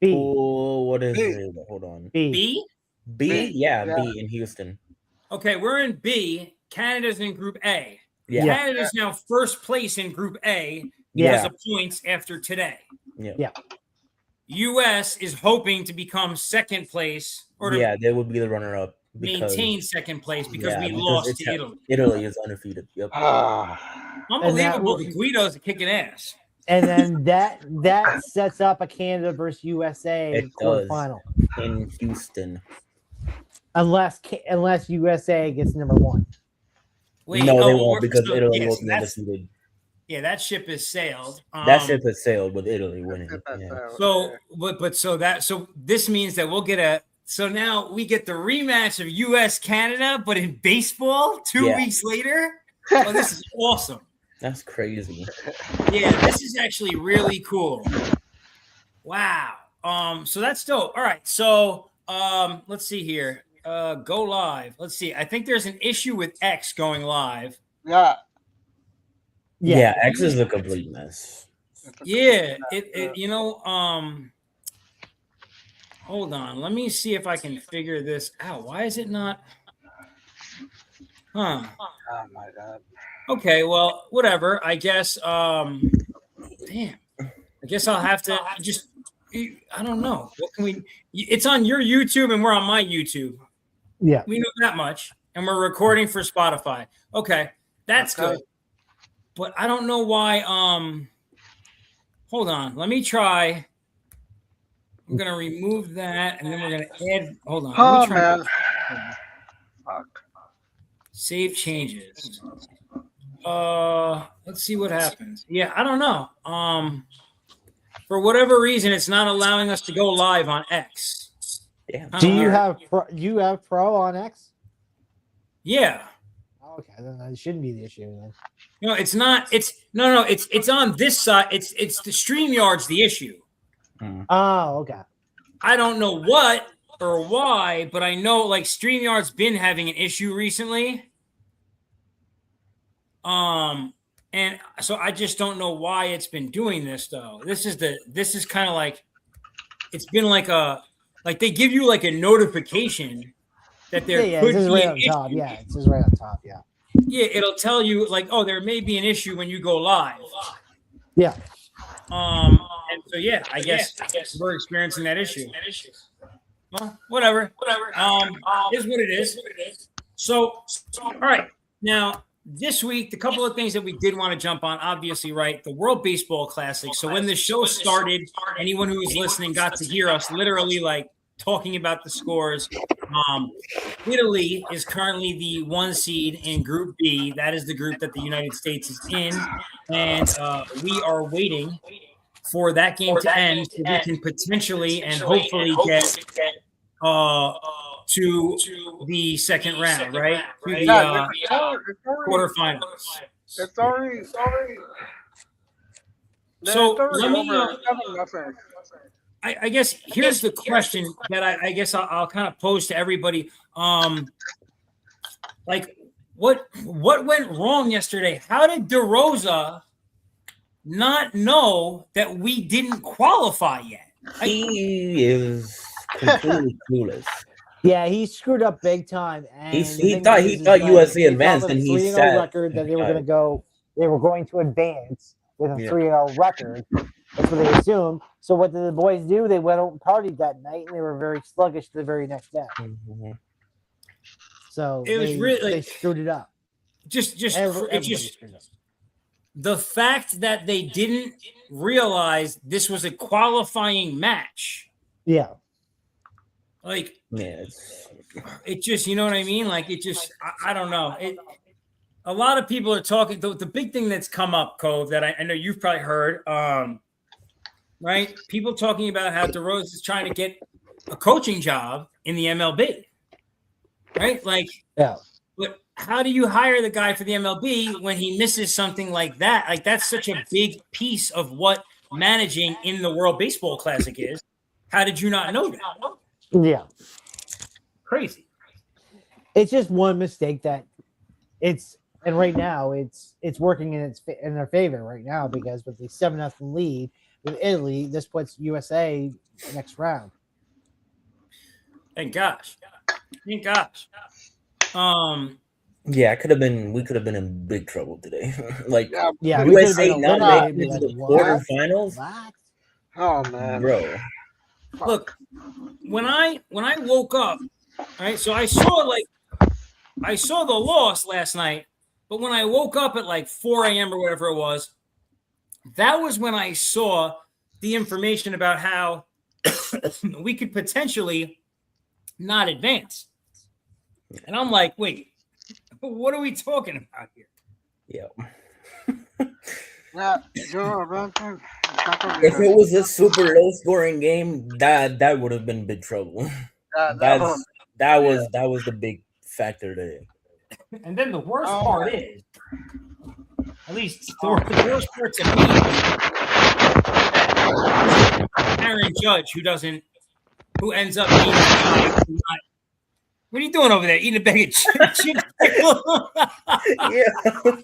B. Pool, what is B. it? Hold on. B. B? B? Yeah, Yeah. B in Houston. Okay, we're in B. Canada's in Group A. Yeah. Canada's now first place in Group A Yeah. because of points after today. Yeah. U.S. is hoping to become second place or to Yeah, they would be the runner-up because maintain second place because yeah, we because lost it's- to Italy. Italy is undefeated. Yep. Unbelievable. The Guidos are kicking ass. And then that sets up a Canada versus USA It does. quarterfinal. In Houston. Unless USA gets number one. Wait, No, they oh, won't because so- Italy yeah, will so be that's- undefeated. Yeah, that ship has sailed. That ship has sailed with Italy winning. Yeah. So this means that we'll get now we get the rematch of U.S. Canada, but in baseball 2 Yeah. weeks later. Oh, this is awesome. That's crazy. Yeah, this is actually really cool. Wow. So that's dope. All right. So let's see here. Go live. Let's see. I think there's an issue with X going live. Yeah. Yeah, X is a complete mess. Yeah, hold on. Let me see if I can figure this out. Why is it not? Huh. Oh my god. Okay, well, whatever. I guess damn. I guess I'll have to just I don't know. What can we It's on your YouTube and we're on my YouTube. Yeah. We know that much. And we're recording for Spotify. Okay. That's good. But I don't know why. Hold on. Let me try. I'm gonna remove that, and then we're gonna add. Hold on. Oh Let me try. man. Fuck. Save changes. Let's see what happens. Yeah, I don't know. For whatever reason, it's not allowing us to go live on X. Yeah. Do you have Pro on X? Yeah. Okay, then that shouldn't be the issue then. No, it's not. It's on this side. It's the StreamYard's the issue. Oh, okay. I don't know what or why, but I know like StreamYard's been having an issue recently. And so I just don't know why it's been doing this though. This is kind of like it's been like they give you like a notification that there could it's be right an on issue. top. Yeah, it's just right on top. Yeah. Yeah, it'll tell you like, oh, there may be an issue when you go live. Yeah. And so yeah, I guess we're experiencing that issue. Well, whatever. Is what it is. So, all right. Now, this week, the couple of things that we did want to jump on, obviously, right? The World Baseball Classic. So when the show started, anyone who was listening got to hear us literally like talking about the scores. Italy is currently the 1 seed in Group B. That is the group that the United States is in. And we are waiting for that game to end so we can potentially and hopefully get to the second round, right? To the quarterfinals. It's already. So let me. I guess here's the question that I guess I'll kind of pose to everybody. Like, what went wrong yesterday? How did DeRosa not know that we didn't qualify yet? He is completely clueless. Yeah, he screwed up big time. And He thought USC advanced, and he said record that they were going to go. They were going to advance with a 3-0 record. That's what they assumed. So what did the boys do? They went out and partied that night, and they were very sluggish the very next day. Mm-hmm. So it was really they screwed it up. The fact that they didn't realize this was a qualifying match. Yeah. Like, yeah, it just, you know what I mean? Like, it just, I don't know. A lot of people are talking. The big thing that's come up, Cove, that I know you've probably heard, right? People talking about how DeRosa is trying to get a coaching job in the MLB, right? Like, yeah. But how do you hire the guy for the MLB when he misses something like that? Like, that's such a big piece of what managing in the World Baseball Classic is. How did you not know that? Yeah. Crazy. It's just one mistake that and right now it's working in their favor right now because with the 7-0 lead, with Italy. This puts USA next round. Thank gosh. Thank gosh. Yeah, we could have been in big trouble today. Like Yeah, Yeah, we could have USA been not eliminated. making Be it like, to the what? quarterfinals, What? oh man, bro. look, when I woke up, all right, so I saw the loss last night, but when I woke up at like 4 a.m. or whatever it was, that was when I saw the information about how we could potentially not advance. And I'm like, wait, what are we talking about here? Yeah. yeah, you're right. If it was a super low scoring game, that would have been big trouble. That was the big factor today. And then the worst Oh, part man. is, at least the worst part to me, Aaron Judge, who ends up being what are you doing over there? Eating a bag of chips? Yeah.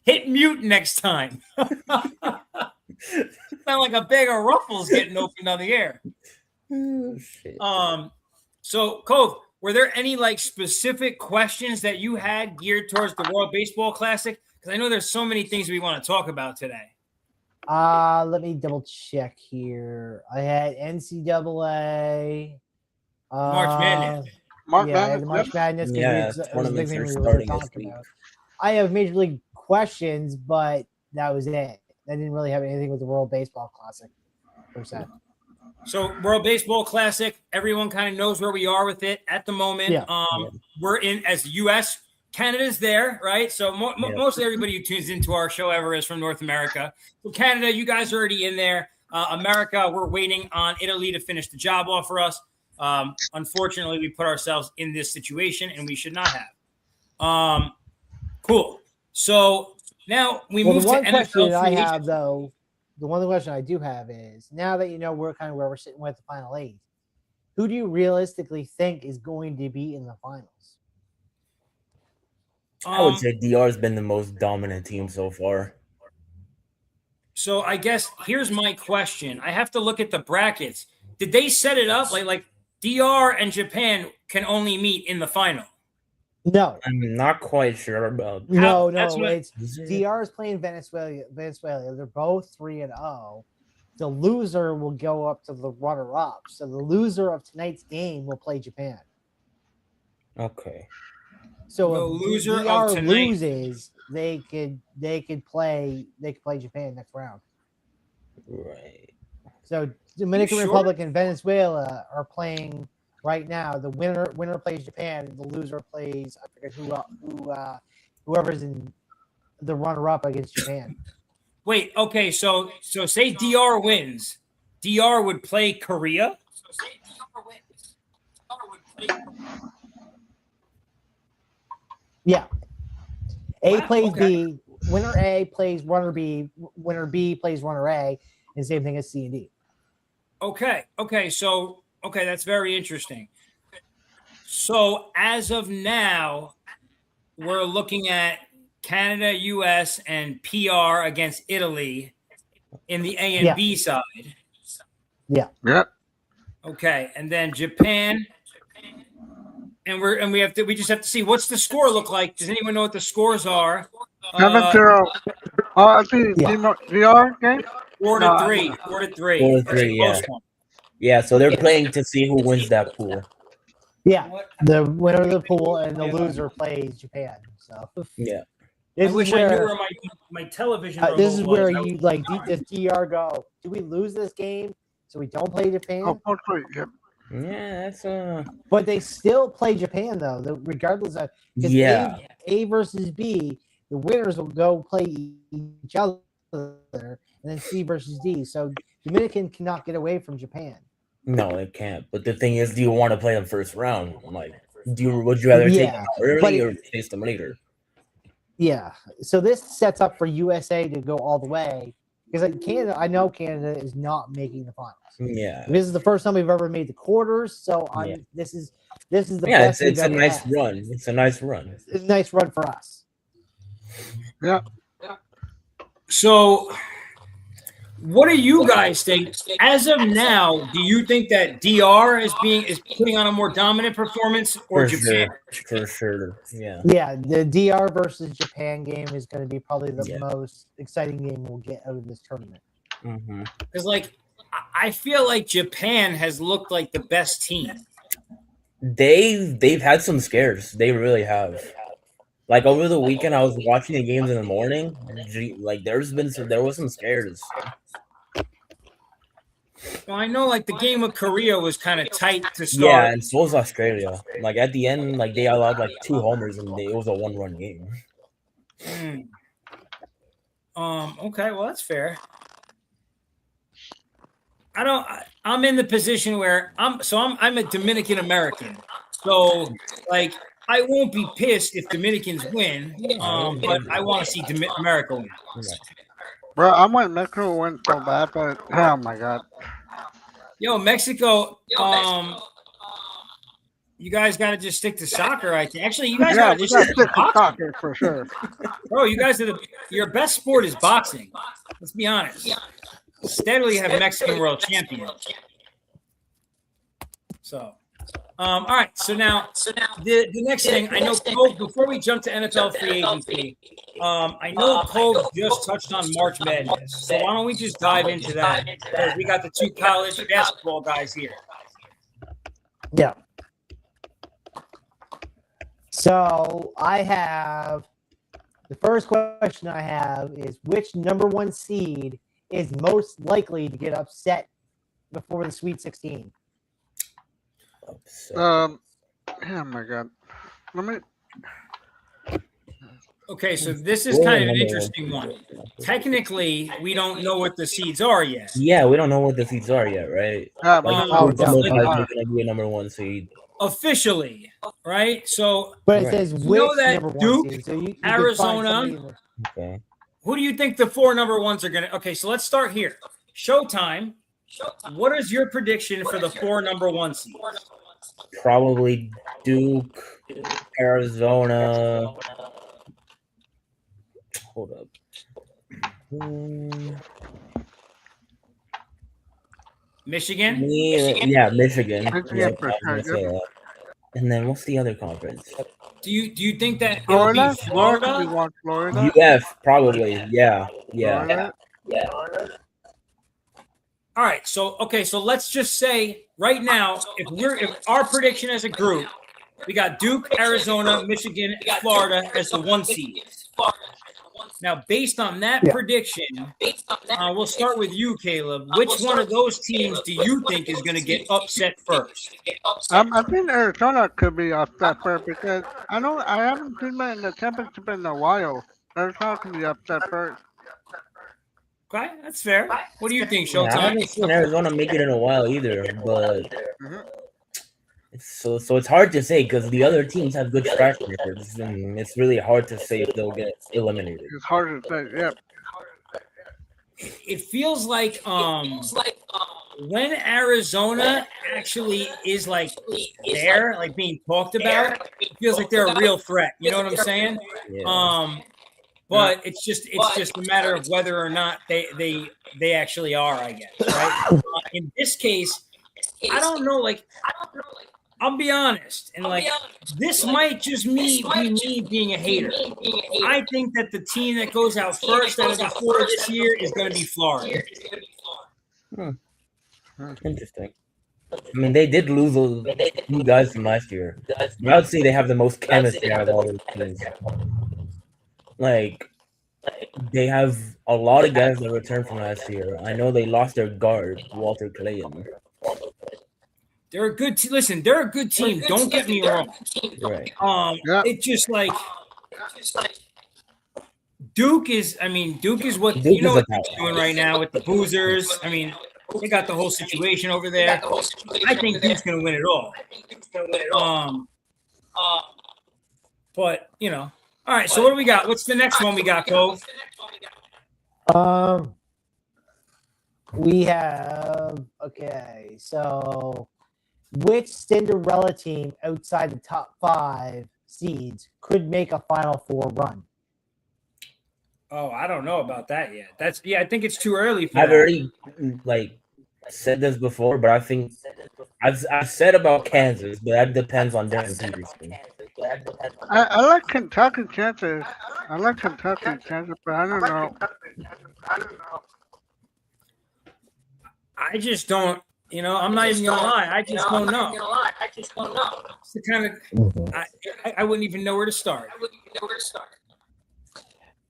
Hit mute next time. Sound like a bag of Ruffles getting opened on the air. Oh, shit. So Cove, were there any like specific questions that you had geared towards the World Baseball Classic? Because I know there's so many things we want to talk about today. Let me double check here. I had NCAA. March Madness. March Yeah, I had Madness, the March yep. Madness. 'cause Yeah, it was a big tournaments thing are we were starting this talking week. about. I have Major League questions, but that was it. I didn't really have anything with the World Baseball Classic per se. So World Baseball Classic, everyone kind of knows where we are with it at the moment. Yeah. We're in as the U.S. Canada's there, right? So mostly everybody who tunes into our show ever is from North America. So Canada, you guys are already in there. America, we're waiting on Italy to finish the job off for us. Unfortunately, we put ourselves in this situation, and we should not have. Cool. So now we move the to one question NFL I free have, agents. though, the one question I do have is now that you know we're kind of where we're sitting with the final eight, who do you realistically think is going to be in the finals? I would say DR's been the most dominant team so far. So I guess here's my question. I have to look at the brackets. Did they set it up like DR and Japan can only meet in the final? No, I'm not quite sure about. no. that's what- It's DR is playing Venezuela. They're both 3-0. The loser will go up to the runner-up. So the loser of tonight's game will play Japan. Okay. So The if loser of DR tonight- loses, they could play Japan next round. Right. So Dominican sure? Republic and Venezuela are playing right now. The winner plays Japan, and the loser plays I forget whoever's in the runner-up against Japan. Wait, okay, so say DR wins. DR would play Korea? Yeah. A Wow, plays okay. B. Winner A plays runner B. Winner B plays runner A. And same thing as C and D. Okay, that's very interesting. So as of now, we're looking at Canada, US, and PR against Italy in the A and Yeah. B side. Yeah. Yep. Okay, and then Japan, and we just have to see what's the score look like. Does anyone know what the scores are? 7-0. I think Yeah. VR game. 4-3. 4-3. 4-3, That's a close one. Yeah, so they're playing to see who wins that pool. Yeah. The winner of the pool and the loser plays Japan. So Yeah. this I wish is I knew where where my television. this is remote where was. you like does DR go? Do we lose this game so we don't play Japan? Oh, 4-3. Yep. Yeah, that's But they still play Japan though, regardless of because yeah. A versus B, the winners will go play each other, and then C versus D. So Dominican cannot get away from Japan. No, it can't. But the thing is, do you want to play them first round? Like, would you rather take them but early or face them later? Yeah. So this sets up for USA to go all the way because Canada, I know Canada is not making the finals. Yeah. This is the first time we've ever made the quarters, so Yeah. this is the Yeah, best it's a we've ever nice had. run. It's a nice run. It's a nice run for us. Yeah. So, what do you guys think? As of now, do you think that DR is putting on a more dominant performance, or For Japan? sure. For sure. Yeah. Yeah, the DR versus Japan game is going to be probably the Yeah. most exciting game we'll get out of this tournament. Mm-hmm. Because, like, I feel like Japan has looked like the best team. They've had some scares. They really have. Like over the weekend, I was watching the games in the morning. Like there was some scares. Well, I know, like, the game with Korea was kind of tight to Yeah, start. and so was Australia. Like at the end, like they allowed like 2 homers, and it was a 1-run game. Okay, well, that's fair. I'm in the position where I'm a Dominican American. So, like, I won't be pissed if Dominicans win, but I want to see America win. Bro, I want Mexico to win so bad, but oh my god. Yo, Mexico, you guys got to just stick to soccer, I think. Actually, you guys got to we just got stick stick to to boxing. soccer for sure. Bro, you guys your best sport is boxing. Let's be honest. Steadily have Mexican world champions. So, all right. So now the next thing, I know, Cole, before we jump to NFL free agency, I know Cole just touched on March Madness. So why don't we just dive into that? Because we got the 2 college basketball guys here. Yeah. So I have the first question I have is which number 1 seed is most likely to get upset before the Sweet 16? Oh my god. Let me. Okay, so this is kind of an interesting one. Technically, we don't know what the seeds are yet. Yeah, we don't know what the seeds are yet, right? But Like Oh, who's definitely going to be a number 1 seed? Officially, right? So, But it Right. says You which know that number 1 Duke, seed. So you Arizona, could find somebody Okay. who do you think the 4 number 1s are going to? Okay, so let's start here. Showtime. What is your prediction for the 4 number 1 seeds? Probably Duke, Arizona. Hold up. Michigan? Yeah, Michigan. Michigan Yeah, for I was gonna sure, say yep. that. And then what's the other conference? Do you think that it'll Florida? be Florida? We Florida? want Florida? UF, probably. Yeah. Florida? All right, so let's just say right now, if our prediction as a group, we got Duke, Arizona, Michigan, Florida as the 1 seed. Now, based on that prediction, we'll start with you, Caleb. Which one of those teams do you think is going to get upset first? I think Arizona could be upset first because I haven't seen them in the championship in a while. Arizona could be upset first. Okay, that's fair. What do you think, Yeah, I Showtime? haven't seen Arizona make it in a while either, but Mhm. it's hard to say because the other teams have good track records, and it's really hard to say if they'll get eliminated. It's hard to say. Yeah. It feels like when Arizona actually is like there, like being talked about, it feels like they're a real threat. You know what I'm saying? Yeah. But it's just a matter of whether or not they actually are, I guess. Right? In this case, I don't know. Like, I'll be honest, and like this might just be me being a hater. I think that the team that goes out first out of the 4 this year is going to be Florida. Interesting. I mean, they did lose a few guys from last year. But I would say they have the most chemistry out of all the teams. Like, they have a lot of guys that returned from last year. I know they lost their guard, Walter Clayton. They're a good team. Listen, they're a good team. Don't get me wrong. Right. It's just like Duke is what Duke you know is what a Duke's doing right now with the Boozers. I mean, they got the whole situation over there. I think Duke's going to win it all. But you know, all right. So what do we got? What's the next one we got, Cove? We have so which Cinderella team outside the top 5 seeds could make a Final Four run? Oh, I don't know about that yet. I think it's too early for I've that. already said this before, but I think I've said about Kansas, but that depends on Darren Peterson. I like Kentucky chances. I like Kentucky chances, but I don't know. I just don't. I'm not even gonna lie. I just don't know. It's the kind of I wouldn't even know where to start.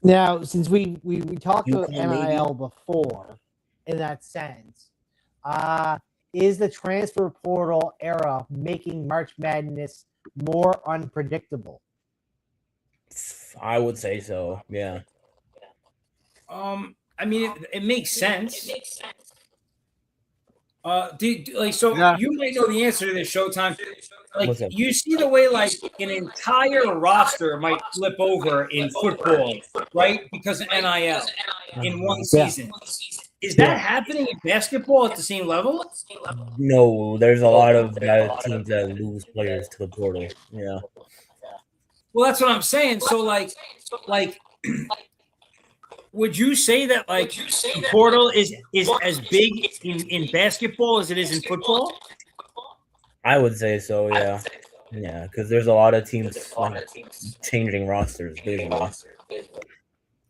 Now, since we talked about UConn, maybe? NIL before, in that sense, is the transfer portal era making March Madness more unpredictable? I would say so. Yeah. I mean, it makes sense. Yeah. You might know the answer to this, Showtime. What's up? You see the way an entire roster might flip over in football, right? Because of NIL in one season. Is that happening in basketball at the same level? No, there's a lot of teams that lose players to the portal. Yeah. Well, that's what I'm saying. So, would you say that the portal is as big in basketball as it is in football? I would say so. Yeah. Yeah, because there's a lot of teams changing rosters, basically.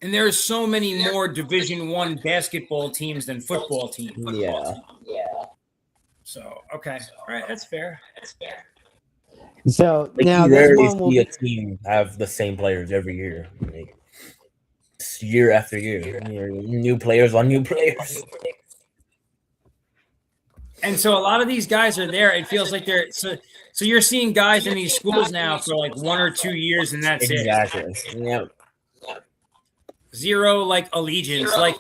And there's so many more Division I basketball teams than football teams. Yeah. So, okay. All right, that's fair. So now you this rarely one will see a be, team have the same players every year. Year after year. New players on new players. And so a lot of these guys are there. It feels like they're so you're seeing guys in these schools now for 1 or 2 years, and that's Exactly. Yep. Zero allegiance. Do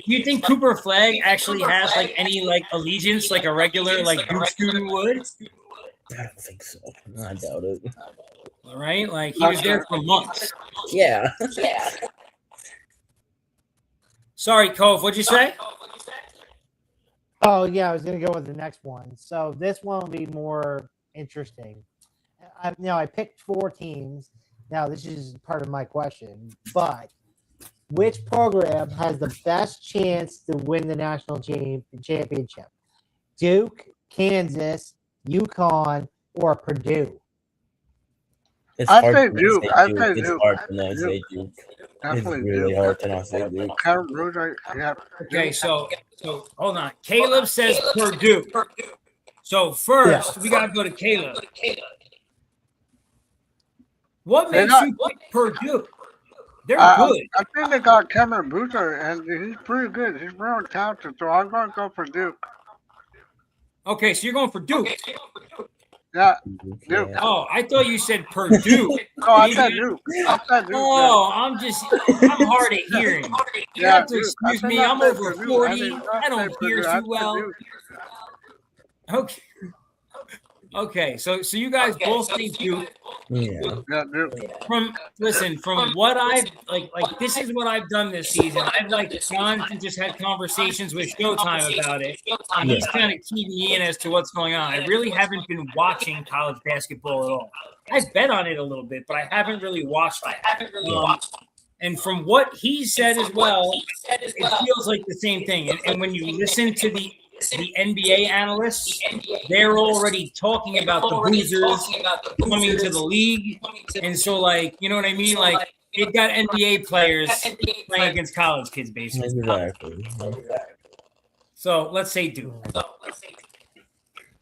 you think Cooper Flagg actually has any allegiance like a regular Duke student would? I don't think so. I doubt it. All right, he was there for months. Yeah. Sorry, Cove. What'd you say? oh yeah, I was going to go with the next one. So this one will be more interesting. I picked 4 teams. Now this is part of my question, but which program has the best chance to win the national championship? Duke, Kansas, UConn, or Purdue? It's I hard say to not Duke. say I Duke. say It's Duke. hard to not say Duke. It's Definitely really Duke. hard to not say Duke. Kevin Bruder, yeah. Okay, so hold on. Caleb says Purdue. So first, we gotta go to Caleb. What makes you pick Purdue? They're good. I think they got Kevin Bruder, and he's pretty good. He's real talented, so I'm going to go for Duke. Okay, so you're going for Duke. Yeah. Yeah. Oh, I thought you said Purdue. Oh, I said Duke. Oh, I'm hard of hearing. You have to excuse me. I'm over 40. I don't hear too well. Okay. Okay, so you guys both think Duke. Yeah. Yeah, Duke. From what I've this is what I've done this season. I've gone and just had conversations with Showtime about it. And he's kind of keyed me in as to what's going on. I really haven't been watching college basketball at all. I've bet on it a little bit, but I haven't really watched it. And from what he said as well, it feels like the same thing. And when you listen to the NBA analysts, they're already talking about the boozers coming to the league. And so, you know what I mean? They've got NBA players playing against college kids, basically. Exactly. So let's say Duke.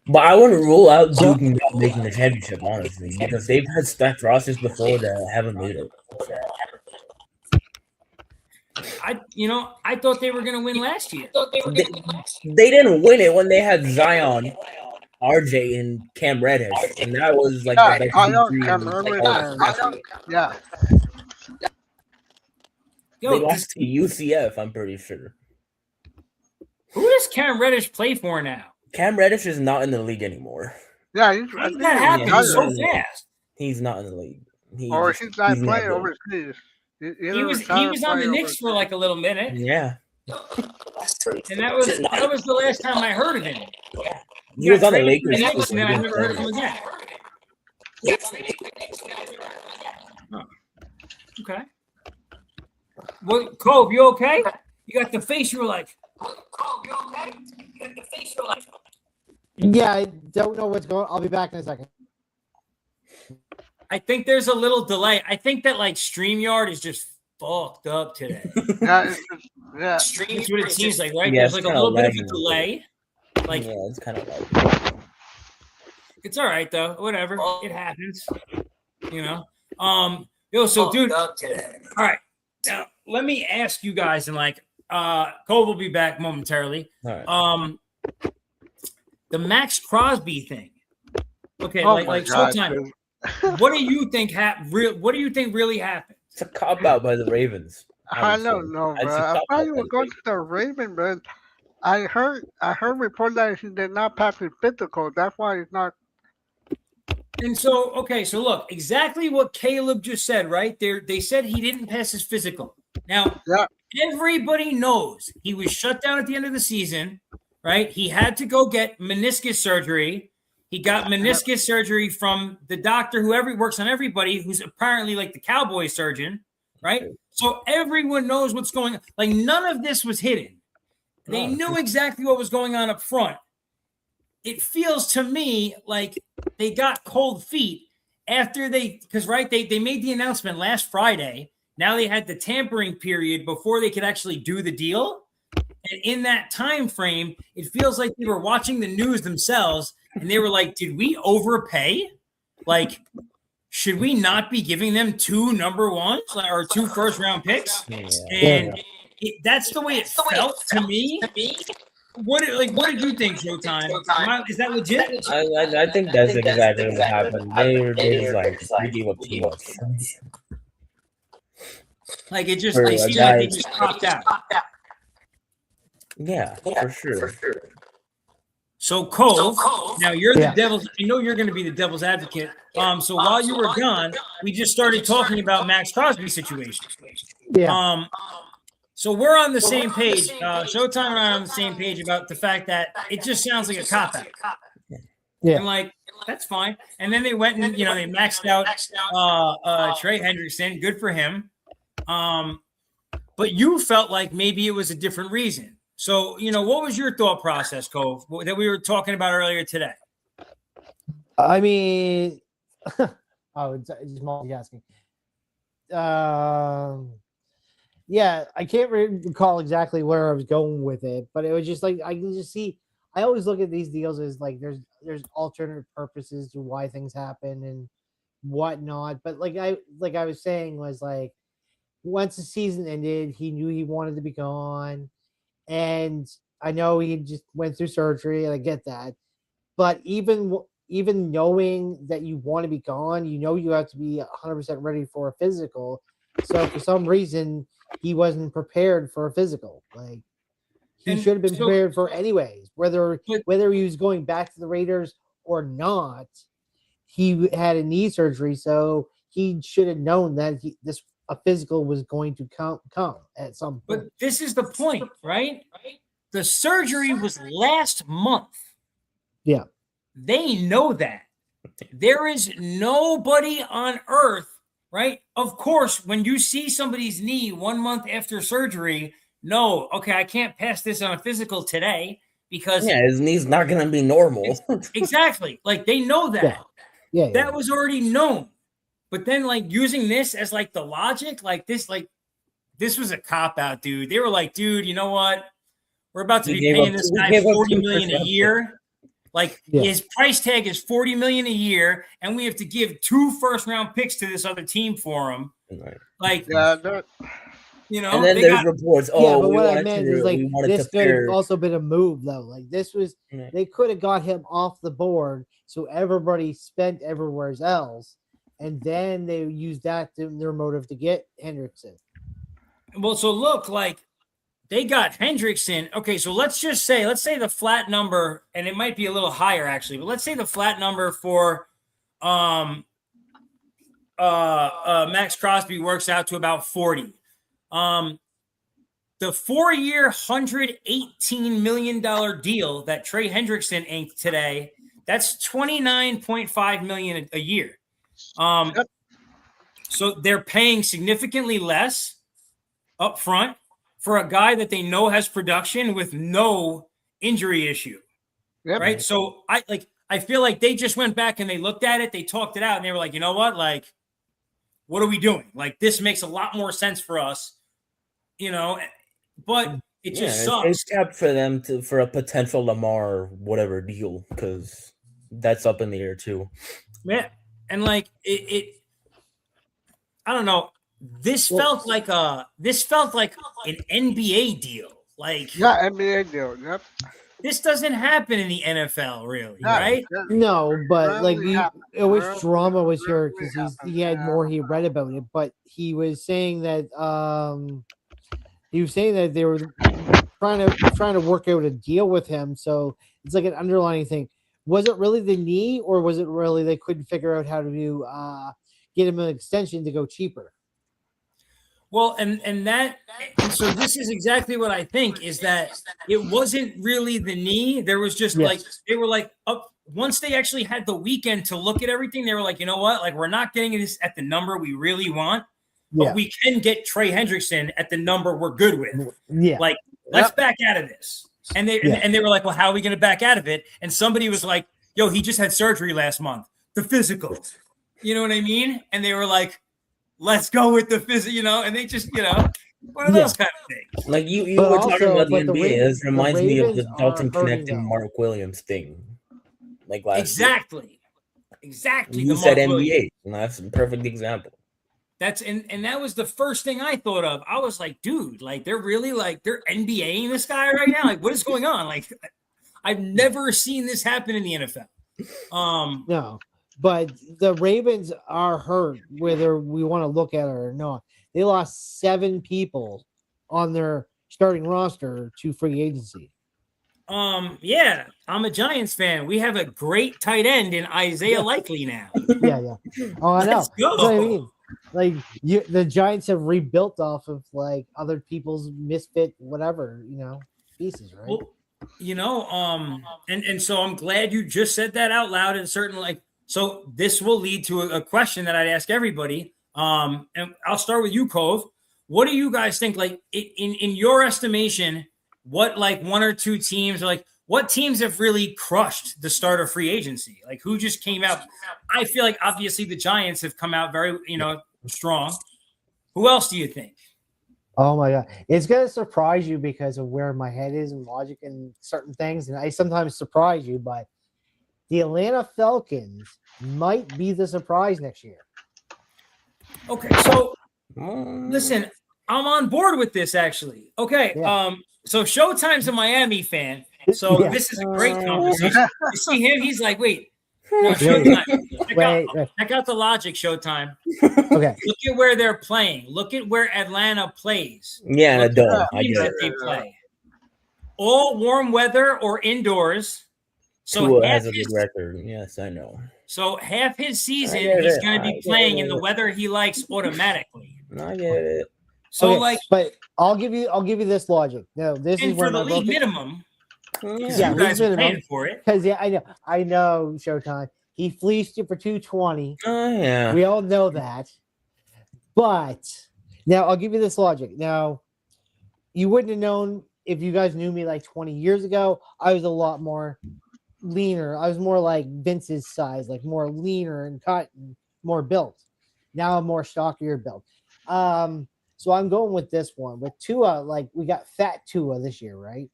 But I wouldn't rule out Duke not making the championship, honestly, because they've had stacked rosters before that haven't made it. I thought they were going to win last year. They didn't win it when they had Zion, RJ, and Cam Reddish, and that was the best I know three Cam in Reddish. Yeah. They lost to UCF, I'm pretty sure. Who does Cam Reddish play for now? Cam Reddish is not in the league anymore. Yeah, How did that happen so fast? He's not in the league. He's not playing overseas. He was on the Knicks for a little minute. Yeah. And that was the last time I heard of him. He was on the Lakers. And then I never heard of him again. Oh. Okay. What, Cove, you okay? You got the face. You were like, Cove, you okay? You got the face. You were like, Yeah, I don't know what's going on. I'll be back in a second. I think there's a little delay. I think that like StreamYard is just fucked up today. Yeah, it's just, yeah. That's what it seems like, right? Yeah, There's it's like a kinda little bit of a lagging. delay. Like Yeah, it's kind of like it's all right though. Whatever. It happens. You know. So dude. All right. Now let me ask you guys, and like Cole will be back momentarily. all right. The Max Crosby thing. Okay, Oh like my God, Showtime. dude. What do you think what do you think really happened? It's a cop out by the Ravens. I don't know, It's a bro. I cop thought out you by were the going to the Raven, but I heard report that he did not pass his physical. That's why he's not. And so, okay, so look, exactly what Caleb just said, right? They said he didn't pass his physical. Now, Yeah. everybody knows he was shut down at the end of the season, right? He had to go get meniscus surgery. He got meniscus surgery from the doctor who works on everybody, who's apparently like the Cowboy surgeon, right? So everyone knows what's going on. Like none of this was hidden. They knew exactly what was going on up front. It feels to me like they got cold feet after because they made the announcement last Friday. Now they had the tampering period before they could actually do the deal. And in that time frame, it feels like they were watching the news themselves and they were like, did we overpay? Like, should we not be giving them 2 number ones or 2 first round picks? Yeah. And that's the way it felt to me. What did you think, Showtime? Is that legit? I think that's exactly what happened. They just like we gave up too much. Like it just For they a seemed guy- like they just popped out. Yeah, for sure. So Cove, now you're Yeah. the devil's. I know you're going to be the devil's advocate. So while you were gone, we just started talking about Max Crosby's situation. Yeah. So we're on the same page. Showtime and I are on the same page about the fact that it just sounds like a cop out. Yeah. And like that's fine. And then they went and they maxed out Trey Hendrickson. Good for him. But you felt like maybe it was a different reason. So, what was your thought process, Cove, that we were talking about earlier today? I mean, it's just multitasking. Yeah, I can't recall exactly where I was going with it, but it was just like I can just see. I always look at these deals as like there's alternate purposes to why things happen and whatnot. But like I was saying was like once the season ended, he knew he wanted to be gone, and I know he just went through surgery, and I get that. But even knowing that you want to be gone, you have to be 100% ready for a physical. So for some reason, he wasn't prepared for a physical. Like he should have been prepared for anyways. Whether he was going back to the Raiders or not, he had a knee surgery, so he should have known that a physical was going to come at some point. But this is the point, right? The surgery was last month. Yeah. They know that. There is nobody on earth, right? Of course, when you see somebody's knee 1 month after surgery, no, okay, I can't pass this on a physical today because his knee's not gonna be normal. Exactly. Like they know that. Yeah. That was already known. But then like using this as like the logic, this was a cop out, dude. They were like, dude, you know what? We're about to be paying this guy $40 million a year. Like his price tag is $40 million a year, and we have to give 2 first-round picks to this other team for him. Right. Like, and then there's reports. Oh, but what I meant is like this could pair. have also been a move though. Like this was, they could have got him off the board, so everybody spent everywhere else, and then they used that to their motive to get Hendrickson. Well, so look, like they got Hendrickson. Okay, so let's say the flat number, and it might be a little higher actually, but let's say the flat number for Max Crosby works out to about 40. The 4-year, $118 million deal that Trey Hendrickson inked today, that's $29.5 million a year. So they're paying significantly less. up front for a guy that they know has production with no injury issue. Yep. Right. So I feel like they just went back and they looked at it, they talked it out, and they were like, you know what? Like, what are we doing? Like, this makes a lot more sense for us, but it just sucks. It's capped for them for a potential Lamar whatever deal, because that's up in the air too. Yeah. And like it I don't know. This felt like an NBA deal. Like, Yeah, NBA deal. Yep. this doesn't happen in the NFL, really, Yeah, right? No, but like Rarely happens. I wish Rarely- drama was here rarely because he happens. had more he read about it. But he was saying that they were trying to work out a deal with him. So it's like an underlying thing. Was it really the knee, or was it really they couldn't figure out how to get him an extension to go cheaper? Well, and so this is exactly what I think, is that it wasn't really the knee. There was just like, they were like, once they actually had the weekend to look at everything, they were like, you know what? Like, we're not getting this at the number we really want, but we can get Trey Hendrickson at the number we're good with. Yeah. Like, let's back out of this. And they were like, well, how are we going to back out of it? And somebody was like, yo, he just had surgery last month, the physical. You know what I mean? And they were like, let's go with the physical, and they just, one of those kind of things. Like you But were talking also- about the but the NBA. Ravens- This reminds me of the Ravens Dalton are hurting connecting them. Mark Williams thing. Like last Exactly. year. the You said Mark Williams. NBA, and that's a perfect example. That's and that was the first thing I thought of. I was like, dude, like they're really like they're NBAing this guy right now. Like, what is going on? Like, I've never seen this happen in the NFL. No, but the Ravens are hurt, whether we want to look at it or not. They lost 7 people on their starting roster to free agency. Yeah, I'm a Giants fan. We have a great tight end in Isaiah Likely now. Yeah. Oh, I know. Let's go. That's what I mean. Like the Giants have rebuilt off of like other people's misfit, whatever, pieces, right? Well, and so I'm glad you just said that out loud. And certainly, so this will lead to a question that I'd ask everybody. And I'll start with you, Cove. What do you guys think? Like, in your estimation, what like one or two teams, or like what teams have really crushed the start of free agency? Like, who just came out? I feel like obviously the Giants have come out very, strong. Who else do you think? Oh my god, it's gonna surprise you because of where my head is and logic and certain things, and I sometimes surprise you. But the Atlanta Falcons might be the surprise next year. Okay, so listen, I'm on board with this actually. Okay, Yeah. So Showtime's a Miami fan, so Yeah. this is a great conversation. You see him, he's like, wait, no, Showtime. Wait. Check out the logic, Showtime. Okay. Look at where they're playing. Look at where Atlanta plays. Yeah, Look at duh, the I teams get that it. they play. All warm weather or indoors. So Tua half has a his, good record. Yes, I know. so half his season, I get he's it. going to I be get playing in it. the weather he likes automatically. I get it. So Okay, like, but I'll give you this logic. No, this is and where for the my league broken- minimum, Yeah. Yeah, you guys are league paying minimum. for it. Because I know Showtime. He fleeced you for 220. Oh yeah. We all know that. But now I'll give you this logic. Now, you wouldn't have known if you guys knew me like 20 years ago. I was a lot more leaner. I was more like Vince's size, like more leaner and cut and more built. Now I'm more stockier built. So I'm going with this one. With Tua, like we got fat Tua this year, right?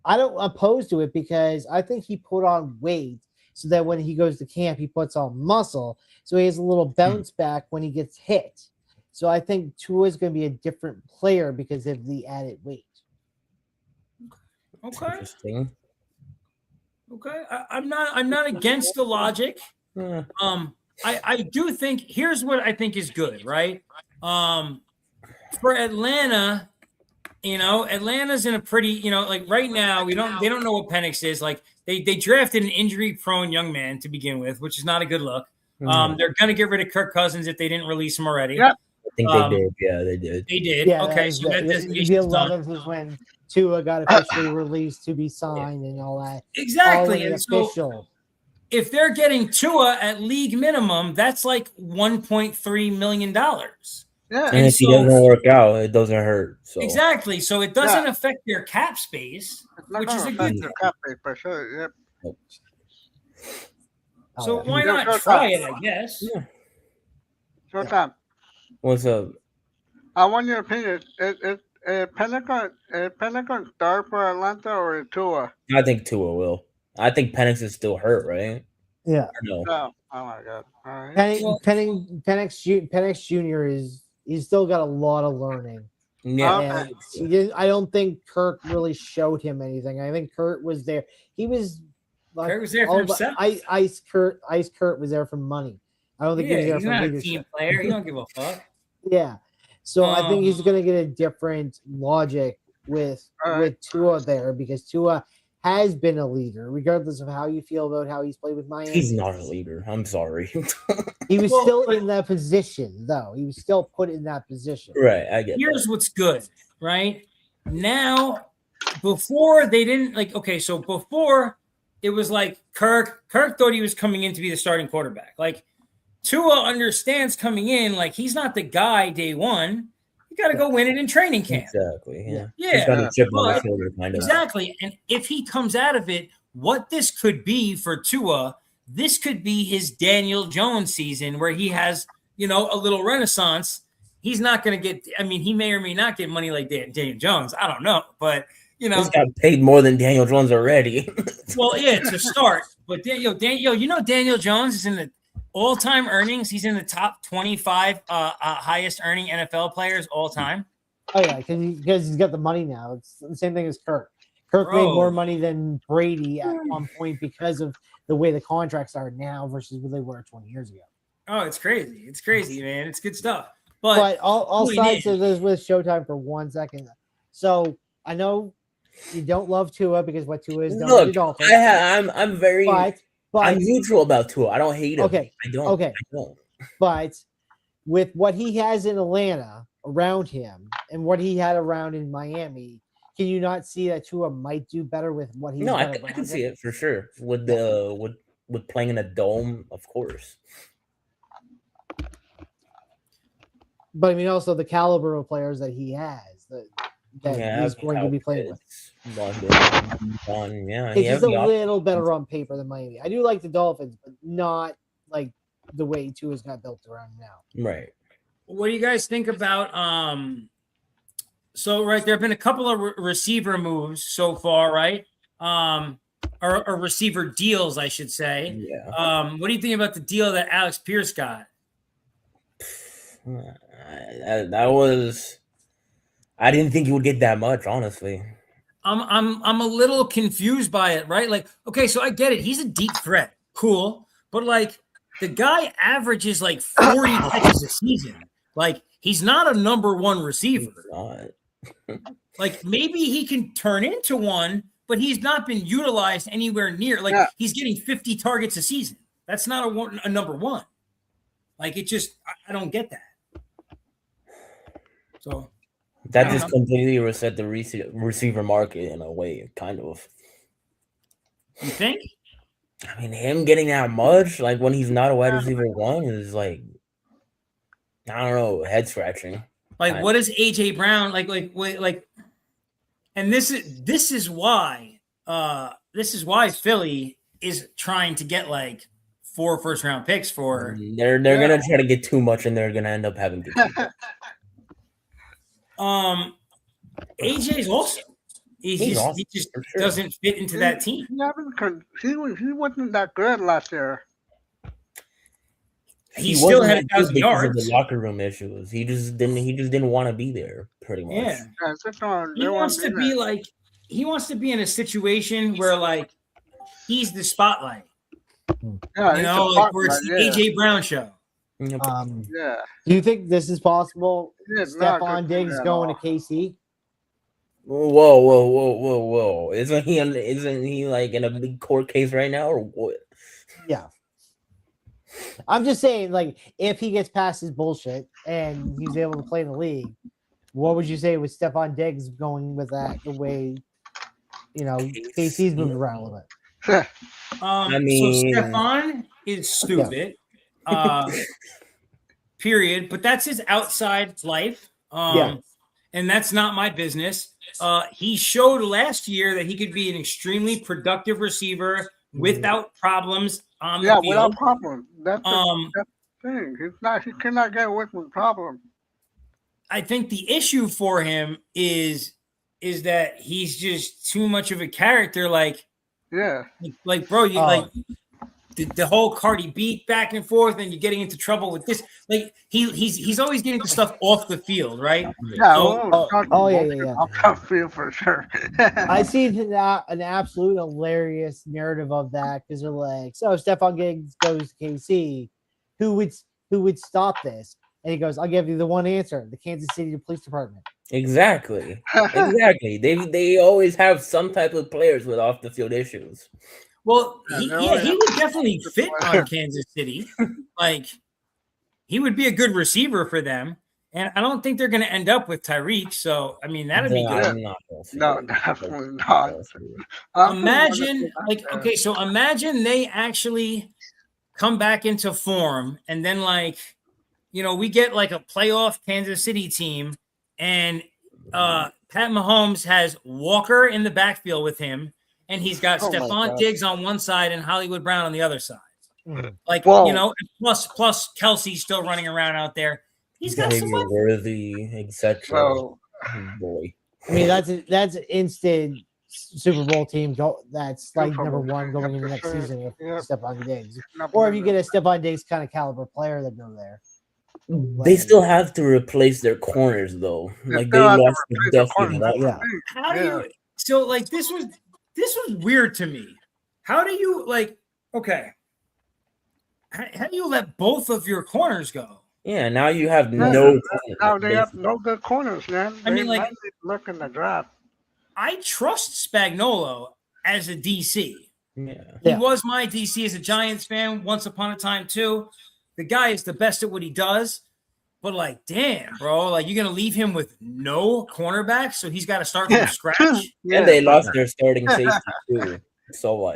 I don't oppose to it because I think he put on weight so that when he goes to camp, he puts on muscle. So he has a little bounce back when he gets hit. So I think Tua is going to be a different player because of the added weight. Okay. Interesting. Okay. I'm not against the logic. Yeah. I do think here's what I think is good, right? For Atlanta, Atlanta's in a pretty, like right now, they don't know what Penix is. Like they drafted an injury-prone young man to begin with, which is not a good look. They're gonna get rid of Kirk Cousins if they didn't release him already. Yep. I think they did. Yeah, they did. They did. Yeah, Okay, so that the designation's done. 11th was when Tua got officially released to be signed and all that. Exactly. All And so official. if they're getting Tua at league minimum, that's like $1.3 million. Yeah. And if he so- doesn't work out, it doesn't hurt. So Exactly. So it doesn't affect their cap space, It's not which is gonna a affect good your thing. cap rate for sure. Yep. So Oh, yeah. why Yeah, not sure, try Tom. it? I guess. So Tom, what's up? I want your opinion. Is Pentagon start for Atlanta or Tua? I think Tua will. I think Penix is still hurt, right? Yeah. Or no. No. Oh my God. All right. Penix Jr. he's still got a lot of learning. Yeah. Okay. And I don't think Kirk really showed him anything. I think Kurt was there. He was like Kurt was there for all about- himself. Ice Kurt was there for money. I don't think he was Yeah, there he's for not a leadership. team player. He don't give a fuck. Yeah. So I think he's Um, going to get a different logic with All right. with Tua there because Tua has been a leader, regardless of how you feel about how he's played with Miami. He's not a leader. I'm sorry. He was Well, still but- in that position, though. He was still put in that position. Right, I get Here's that. what's good, right? Now, before they didn't like, okay, so before it was like Kirk thought he was coming in to be the starting quarterback. Like Tua understands coming in, like he's not the guy day one. You got to go win it in training camp. Exactly. Yeah. Yeah, He's got a chip on his but- shoulder, kind of. Exactly. And if he comes out of it, what this could be for Tua, this could be his Daniel Jones season where he has, a little renaissance. He's not going to get, he may or may not get money like Daniel Jones. I don't know. But, He's got paid more than Daniel Jones already. well, yeah, to start. But, Daniel Jones is in the all-time earnings. He's in the top 25 highest earning NFL players all time. Oh yeah, because he's got the money now. It's the same thing as Kirk. Kirk Bro. made more money than Brady at one point because of the way the contracts are now versus what they were 20 years ago. Oh, it's crazy. It's crazy, man. It's good stuff. But But all point sides is- of this with Showtime for 1 second. So I know you don't love Tua because what Tua is done with the Look, Dolphins. I'm very. but I'm neutral about Tua. I don't hate him. Okay, I don't. okay. I don't. but with what he has in Atlanta around him and what he had around in Miami, can you not see that Tua might do better with what he's No, I got can around see him? it for sure. With the with playing in a dome, of course. But also the caliber of players that he has that he's going to be playing with. London, yeah, It's just a little better on paper than Miami. I do like the Dolphins, but not like the way Tua's got built around now. right. what do you guys think about so right there have been a couple of receiver moves so far, right? Or receiver deals, I should say. Yeah. What do you think about the deal that Alex Pierce got? That was. I didn't think he would get that much, honestly. I'm a little confused by it, right? Like, okay, so I get it. He's a deep threat. Cool. But like the guy averages like 40 catches a season. Like he's not a number one receiver. He's not. Like maybe he can turn into one, but he's not been utilized anywhere near. Like he's getting 50 targets a season. That's not a number one. Like it just, I don't get that. So That just completely reset the receiver market in a way, kind of. you think? I mean, him getting that much, like when he's not a wide receiver one, is like, I don't know, head scratching. Like, what is AJ Brown like? And this is why Philly is trying to get like 4 first-round picks for. They're gonna try to get too much, and they're gonna end up having to keep it. AJ's awesome. He just for sure. doesn't fit into that team. He wasn't that good last year. He still wasn't had that good 1,000 because of yards. the locker room issues. He just didn't want to be there, pretty much. Yeah. He He wants to be like he wants to be in a situation where like he's the spotlight. Yeah, You know, like where it's the AJ Brown show. Yeah. Do you think this is possible? It's not Stephon good Diggs at going all. to KC? Whoa! Isn't he like in a big court case right now, or what? Yeah. I'm just saying, like, if he gets past his bullshit and he's able to play in the league, what would you say with Stephon Diggs going with that the way, KC's moved around a little bit? I mean- so Stephon is stupid. period. But that's his outside life. Yeah. And that's not my business. He showed last year that he could be an extremely productive receiver without problems on the field. Without problems. That's the thing. He cannot get away from problems. I think the issue for him is that he's just too much of a character. Like bro, you like the whole Cardi B back and forth, and you're getting into trouble with this. Like he's always getting the stuff off the field, right? Yeah. Yeah. Off the field for sure. I see an absolute hilarious narrative of that because they're like, so Stephon Diggs goes to KC, who would stop this? And he goes, I'll give you the one answer: the Kansas City Police Department. Exactly. They always have some type of players with off the field issues. Well, he would definitely fit on Kansas City. Like, he would be a good receiver for them. And I don't think they're going to end up with Tyreek. So, I mean, that would be good. No, definitely not. Imagine, so imagine they actually come back into form. And then, we get like a playoff Kansas City team. And Pat Mahomes has Walker in the backfield with him. And he's got Stephon Diggs on one side and Hollywood Brown on the other side. Plus Kelsey still running around out there. He's got some Worthy, etc. So, boy. I mean, that's an instant Super Bowl team. That's like number one going into next season with Stephon Diggs. Or if you get a Stephon Diggs kind of caliber player that go there. They still have to replace their corners though. Like they lost Duffy. How do you? So this was weird to me. How do you how do you let both of your corners go? Yeah, now you have no. Now they have no good corners, man. I mean, look in the draft. I trust Spagnuolo as a DC. Yeah. He was my DC as a Giants fan once upon a time too. The guy is the best at what he does. But damn, bro, you're gonna leave him with no cornerback, so he's got to start from scratch. And they lost their starting safety too. So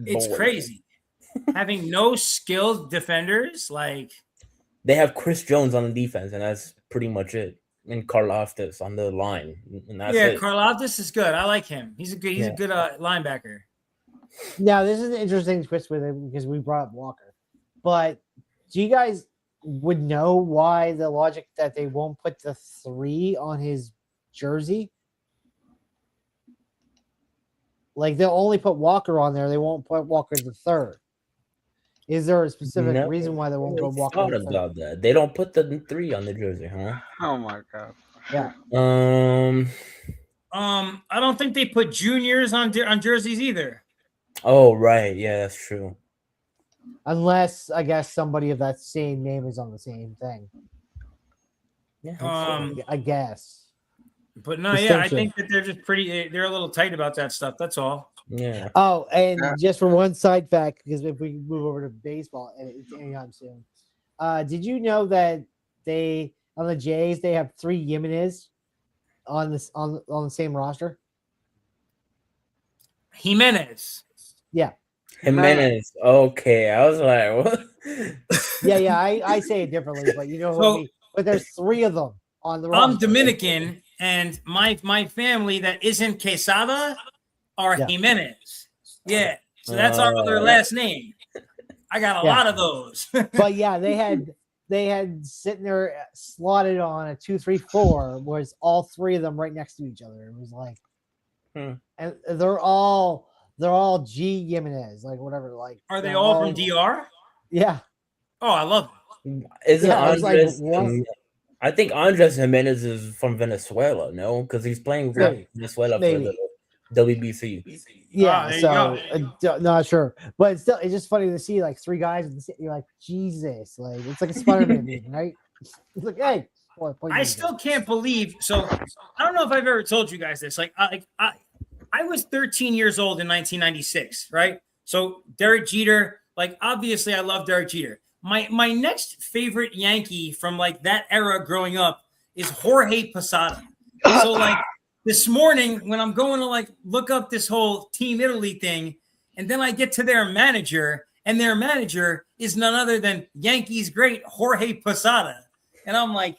it's crazy having no skilled defenders. They have Chris Jones on the defense, and that's pretty much it. And Karlaftis on the line, and that's it. Karlaftis is good. I like him. He's a good linebacker. Now this is an interesting twist with him because we brought up Walker, but do you guys would know why the logic that they won't put the 3 on his jersey? They'll only put Walker on there. They won't put Walker the 3rd. Is there a specific reason why they won't go Walker? Thought about that. They don't put the 3 on the jersey, huh? Oh my god. Yeah. I don't think they put juniors on jerseys either. Oh right, yeah, that's true. Unless I guess somebody of that same name is on the same thing. Yeah. I guess. But no, I think that they're just they're a little tight about that stuff. That's all. Yeah. Oh, and just for one side fact, because if we move over to baseball, and it's anytime soon. Did you know that on the Jays they have 3 Jimenez on the same roster? Jimenez. Yeah. Jimenez. Okay, I was like, what? Yeah. I say it differently, but you know what I mean. But there's 3 of them on the roster. I'm Dominican, and my family that isn't Quesada are Jimenez. Yeah, so that's our other last name. I got a lot of those. But yeah, they had sitting there slotted on a 2-3-4, was all 3 of them right next to each other. It was and they're all G Jimenez, whatever. Are they all from DR? Yeah. Oh, I love it. Isn't Andres? I think Andres Jimenez is from Venezuela. No, because he's playing for Venezuela for the WBC. Yeah, not sure, but it's just funny to see 3 guys. You're like, Jesus, it's like a Spider-Man movie, right? It's like, hey, I still can't believe. So I don't know if I've ever told you guys this. I was 13 years old in 1996, right? So Derek Jeter, obviously I love Derek Jeter. My next favorite Yankee from that era growing up is Jorge Posada. So this morning when I'm going to look up this whole Team Italy thing, and then I get to their manager and their manager is none other than Yankees great Jorge Posada. And I'm like,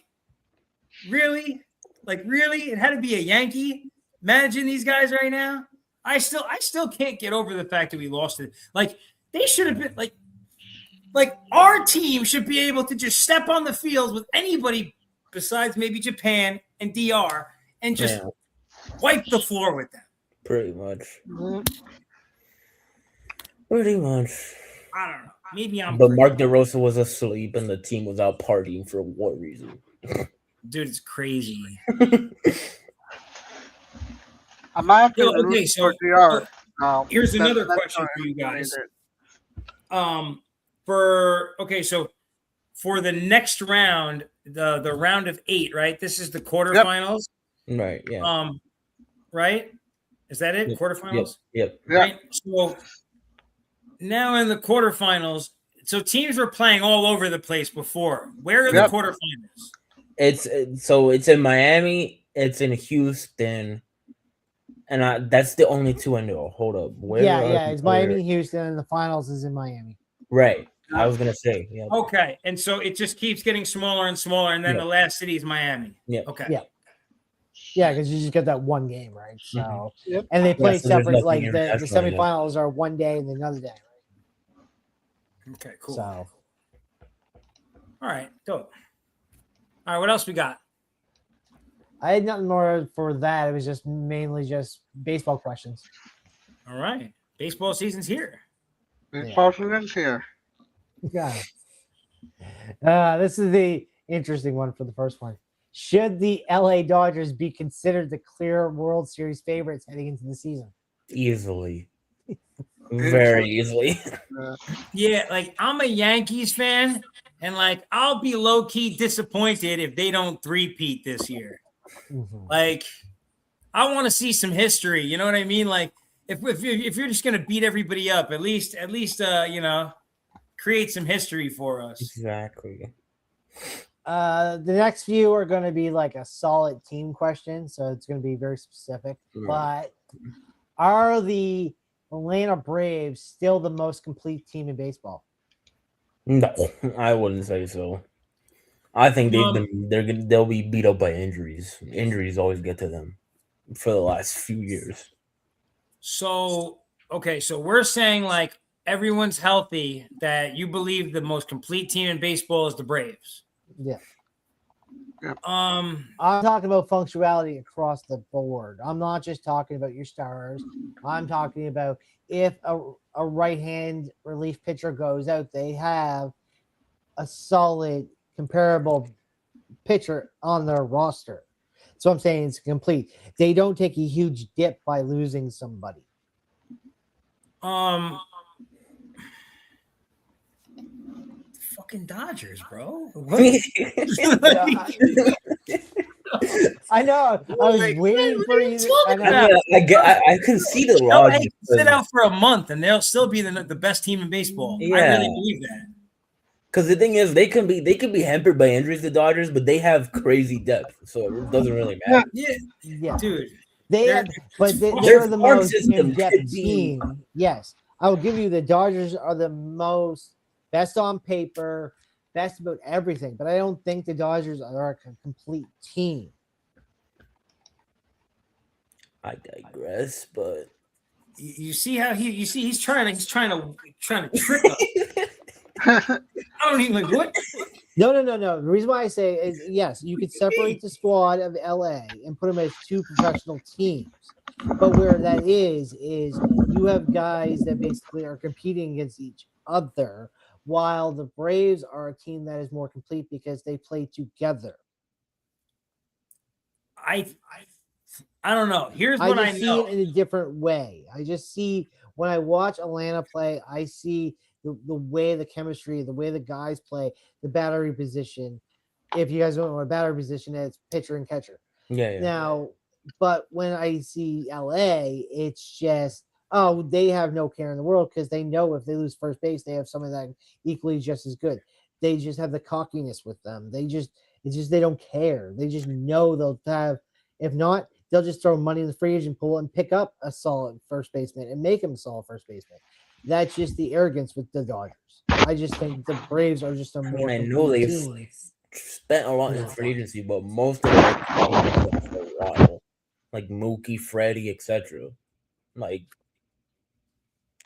really? Like, really? It had to be a Yankee managing these guys right now? I still can't get over the fact that we lost it. Like, they should have been like our team should be able to just step on the field with anybody besides maybe Japan and DR and just wipe the floor with them. Pretty much. Mhm. Pretty much. I don't know. Maybe I'm But crazy. Mark DeRosa was asleep and the team was out partying for what reason? Dude, it's crazy. I might have to Yo, okay, root so for DR. now. here's That's- another that's question not for you guys. anything. So for the next round, the round of 8, right? This is the quarterfinals. Right, yeah. Right? Is that it? Yep. Quarterfinals? Yep. Yeah. Right. So now in the quarterfinals, so teams were playing all over the place before. Where are the Yep. quarterfinals? It's in Miami, it's in Houston, and that's the only 2 I know. Hold up. Where Yeah, are yeah. the It's other- Miami, Houston, and the finals is in Miami. Right. I was gonna say, yeah. Okay. And so it just keeps getting smaller and smaller, and then Yeah. the last city is Miami. Yeah. Okay. Yeah. Yeah, because you just get that one game, right? So, Yep. and they play so there's separate. nothing Like the international, yeah. semifinals are one day and another day. Okay, cool. So, All right, dope. All right, what else we got? I had nothing more for that. It was just mainly just baseball questions. All right. Baseball season's here. Baseball season's here. Yeah. This is the interesting one for the first one. Should the LA Dodgers be considered the clear World Series favorites heading into the season? Easily. Very easily. Yeah, like I'm a Yankees fan, and like I'll be low-key disappointed if they don't three-peat this year. Mhm. Like, I want to see some history. You know what I mean? Like, if you're just gonna beat everybody up, at least create some history for us. Exactly. The next few are going to be like a solid team question, so it's going to be very specific. Right. But are the Atlanta Braves still the most complete team in baseball? No, I wouldn't say so. I think they'll be beat up by injuries. Injuries always get to them for the last few years. So, okay, so we're saying like everyone's healthy, that you believe the most complete team in baseball is the Braves. Yeah. Um, I'm talking about functionality across the board. I'm not just talking about your stars. I'm talking about if a right-hand relief pitcher goes out, they have a solid comparable pitcher on their roster. So I'm saying it's complete. They don't take a huge dip by losing somebody. fucking Dodgers, bro. I know. I was waiting for you. I know. I can see the No, logic. hey, sit out for a month and they'll still be the best team in baseball. I Yeah. really believe that. Because the thing is, they can be hampered by injuries, the Dodgers, but they have crazy depth, so it doesn't really matter. Yeah. Dude. They're Their the farm most system in-depth could be- team. Yes, I will give you the Dodgers are the most best on paper, best about everything. But I don't think the Dodgers are a complete team. I digress, but You see how he's trying to trick us. I don't even like what. No. The reason why I say is yes, you could separate the squad of LA and put them as two professional teams. But where that is you have guys that basically are competing against each other, while the Braves are a team that is more complete because they play together. I don't know. Here's what I see know. it in a different way. I just see when I watch Atlanta play, I see the way the chemistry, the way the guys play, the battery position. If you guys don't know what a battery position is, pitcher and catcher. yeah. Now, but when I see LA, it's just, oh, they have no care in the world because they know if they lose first base, they have someone that equally just as good. They just have the cockiness with them. They don't care. They just know they'll have, if not, they'll just throw money in the free agent pool and pick up a solid first baseman and make him a solid first baseman. That's just the arrogance with the Dodgers. I just think the Braves are just a more I know complete they've team. spent a lot in free agency, but most of them for a while, like Mookie, Freddie, etc. Like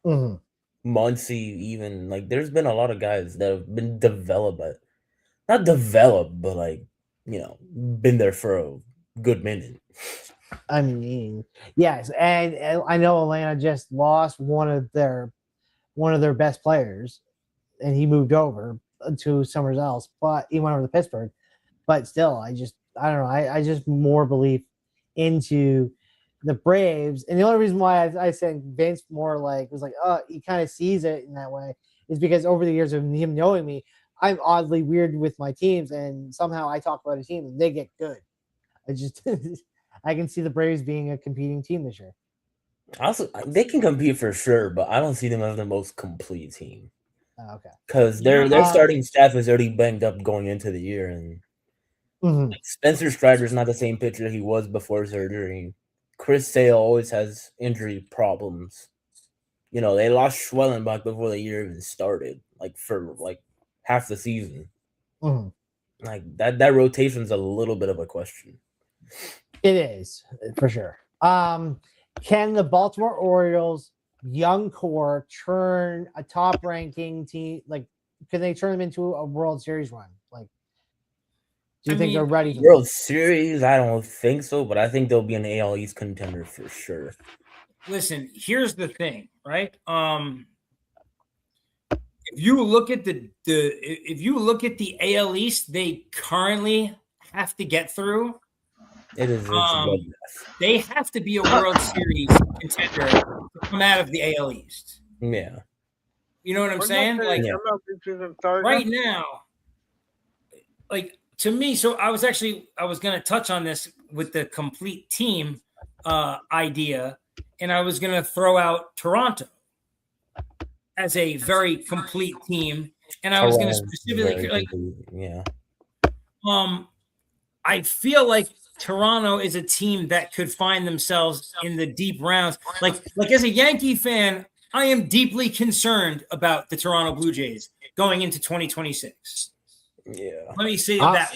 Mhm. Muncie, even like there's been a lot of guys that have been developed, but not developed, but like been there for a good minute. I mean, yes, and I know Atlanta just lost one of their best players, and he moved over to somewhere else, but he went over to Pittsburgh. But still, I don't know. I just more believe into the Braves, and the only reason why I said Vince more like was like, he kind of sees it in that way is because over the years of him knowing me, I'm oddly weird with my teams, and somehow I talk about a team and they get good. I just I can see the Braves being a competing team this year. Also, they can compete for sure, but I don't see them as the most complete team. Okay. Because their starting staff is already banged up going into the year, and like Spencer Strider's not the same pitcher he was before surgery. Chris Sale always has injury problems. They lost Schwellenbach before the year even started, like for like half the season. Like that rotation's a little bit of a question. It is for sure. Can the Baltimore Orioles young core turn a top ranking team? Like, can they turn them into a World Series run? Like, do you think they're ready for World Series? I don't think so, but I think they'll be an AL East contender for sure. Listen, here's the thing, right? If you look at the AL East, they currently have to get through. It is. They have to be a World Series contender to come out of the AL East. Yeah. You know what I'm saying? Like right now, like to me. So I was going to touch on this with the complete team idea, and I was going to throw out Toronto as a very complete team, and I was going to specifically I feel like Toronto is a team that could find themselves in the deep rounds. Like as a Yankee fan, I am deeply concerned about the Toronto Blue Jays going into 2026. Yeah. Let me say that.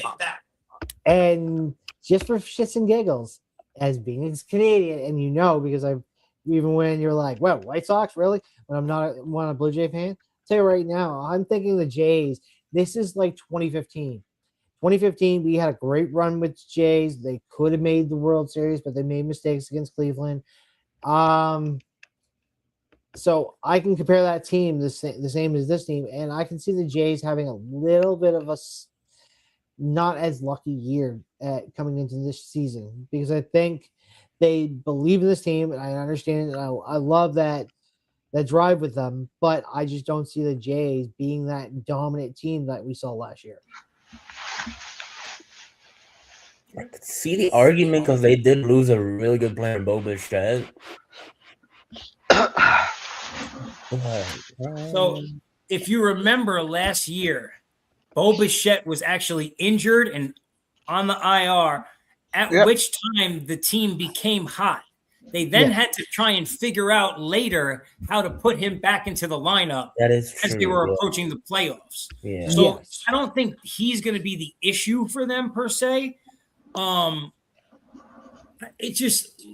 And just for shits and giggles, as being a Canadian, and because even when you're like, well, White Sox, really? When I'm not a Blue Jay fan, I'll tell you right now, I'm thinking the Jays, this is like 2015. 2015, we had a great run with Jays. They could have made the World Series, but they made mistakes against Cleveland. So I can compare that team the same as this team, and I can see the Jays having a little bit of a not as lucky year coming into this season because I think they believe in this team, and I understand it. I love that drive with them, but I just don't see the Jays being that dominant team that we saw last year. I could see the argument because they did lose a really good player, Bo Bichette. So, if you remember last year, Bo Bichette was actually injured and on the IR, at which time the team became hot. They then had to try and figure out later how to put him back into the lineup as they were approaching the playoffs. Yeah. So I don't think he's going to be the issue for them per se. It just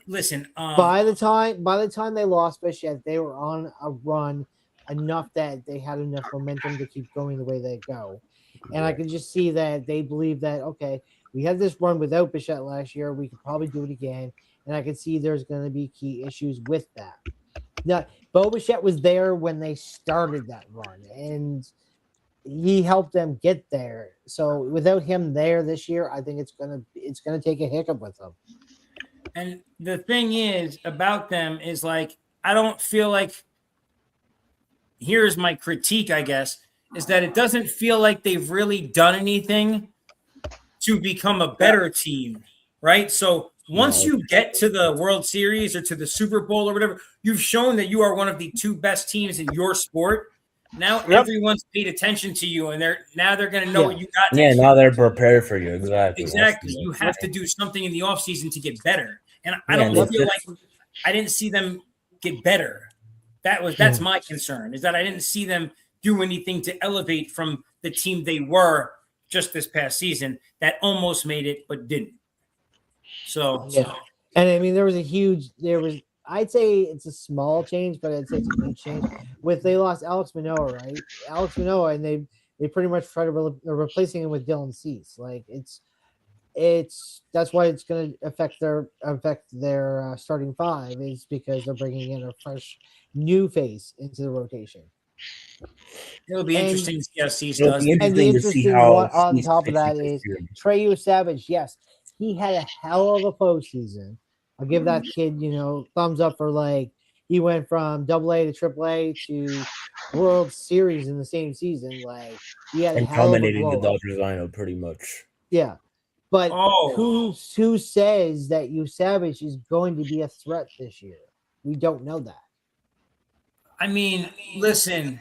listen. By the time they lost Bichette, they were on a run enough that they had enough momentum to keep going the way they go. And I can just see that they believe that, okay, we had this run without Bichette last year. We could probably do it again. And I can see there's going to be key issues with that. Now, Bo Bichette was there when they started that run, and he helped them get there. So without him there this year, I think it's gonna take a hiccup with them. And the thing is about them is like I don't feel like. Here's my critique, I guess, is that it doesn't feel like they've really done anything to become a better team, right? So once you get to the World Series or to the Super Bowl or whatever, you've shown that you are one of the two best teams in your sport. Now Yep. everyone's paid attention to you, and they're going to know what you got. Yeah, next now year. they're prepared for you. Exactly. Exactly. You have to do something in the offseason to get better. And I Yeah, don't and feel like I didn't see them get better. That's my concern, is that I didn't see them do anything to elevate from the team they were just this past season that almost made it but didn't. So Yeah. And I mean, I'd say it's a small change, but I'd say it's a huge change. They lost Alex Manoah, right? Alex Manoah, and they pretty much tried to they're replacing him with Dylan Cease. Like that's why it's going to affect their starting five, is because they're bringing in a fresh new face into the rotation. it'll be And- interesting to see how Cease It'll does. be And the interesting to see interesting how one on Cease top of fixes that this is year. Treyu Savage. Yes, he had a hell of a postseason. I'll give that kid, thumbs up for he went from AA to AAA to World Series in the same season. Like he had a and hell of a dominating the glow up. Dodgers lineup pretty much. Yeah, but Oh. who says that Savage is going to be a threat this year? We don't know that. I mean, listen,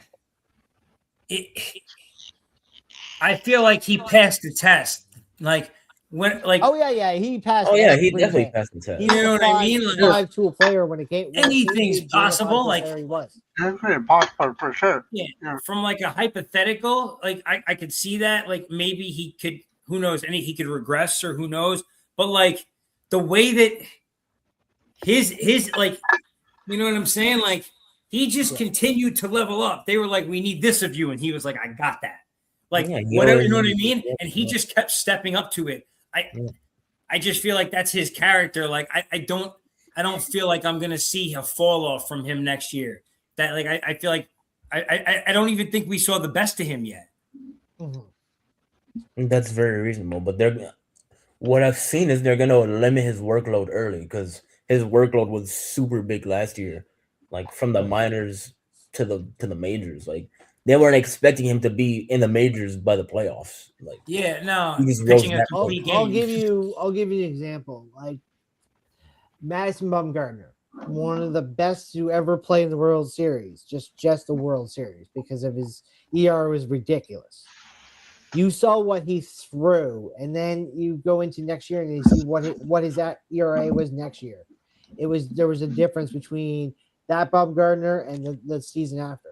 I feel like he passed the test. Oh yeah, he passed. Oh yeah, he everything. definitely passed the test. He You know what I applied mean? Like- 5 player when it came. when it came to Anything's being a possible, 5-tool like- player, he was. It's impossible for sure. from like a hypothetical, like I could see that, like maybe he could, who knows, he could regress or who knows, but like the way that his like, you know what I'm saying? Like he just continued to level up. They were like, we need this of you. And he was like, I got that. Like Yeah, whatever, you know what I already- mean? And he just kept stepping up to it. I just feel like that's his character. Like I don't feel like I'm gonna see a fall off from him next year. That like I feel like I don't even think we saw the best of him yet. Mhm. That's very reasonable. But what I've seen is they're going to limit his workload early because his workload was super big last year, like from the minors to the majors. Like they weren't expecting him to be in the majors by the playoffs. Like Yeah, no, He just pitching rose a that complete I'll game. give you an example. Like Madison Bumgarner, one of the best to ever play in the World Series, just the World Series, because of his ERA was ridiculous. You saw what he threw, and then you go into next year and you see what his ERA was next year. There was a difference between that Bumgarner and the season after.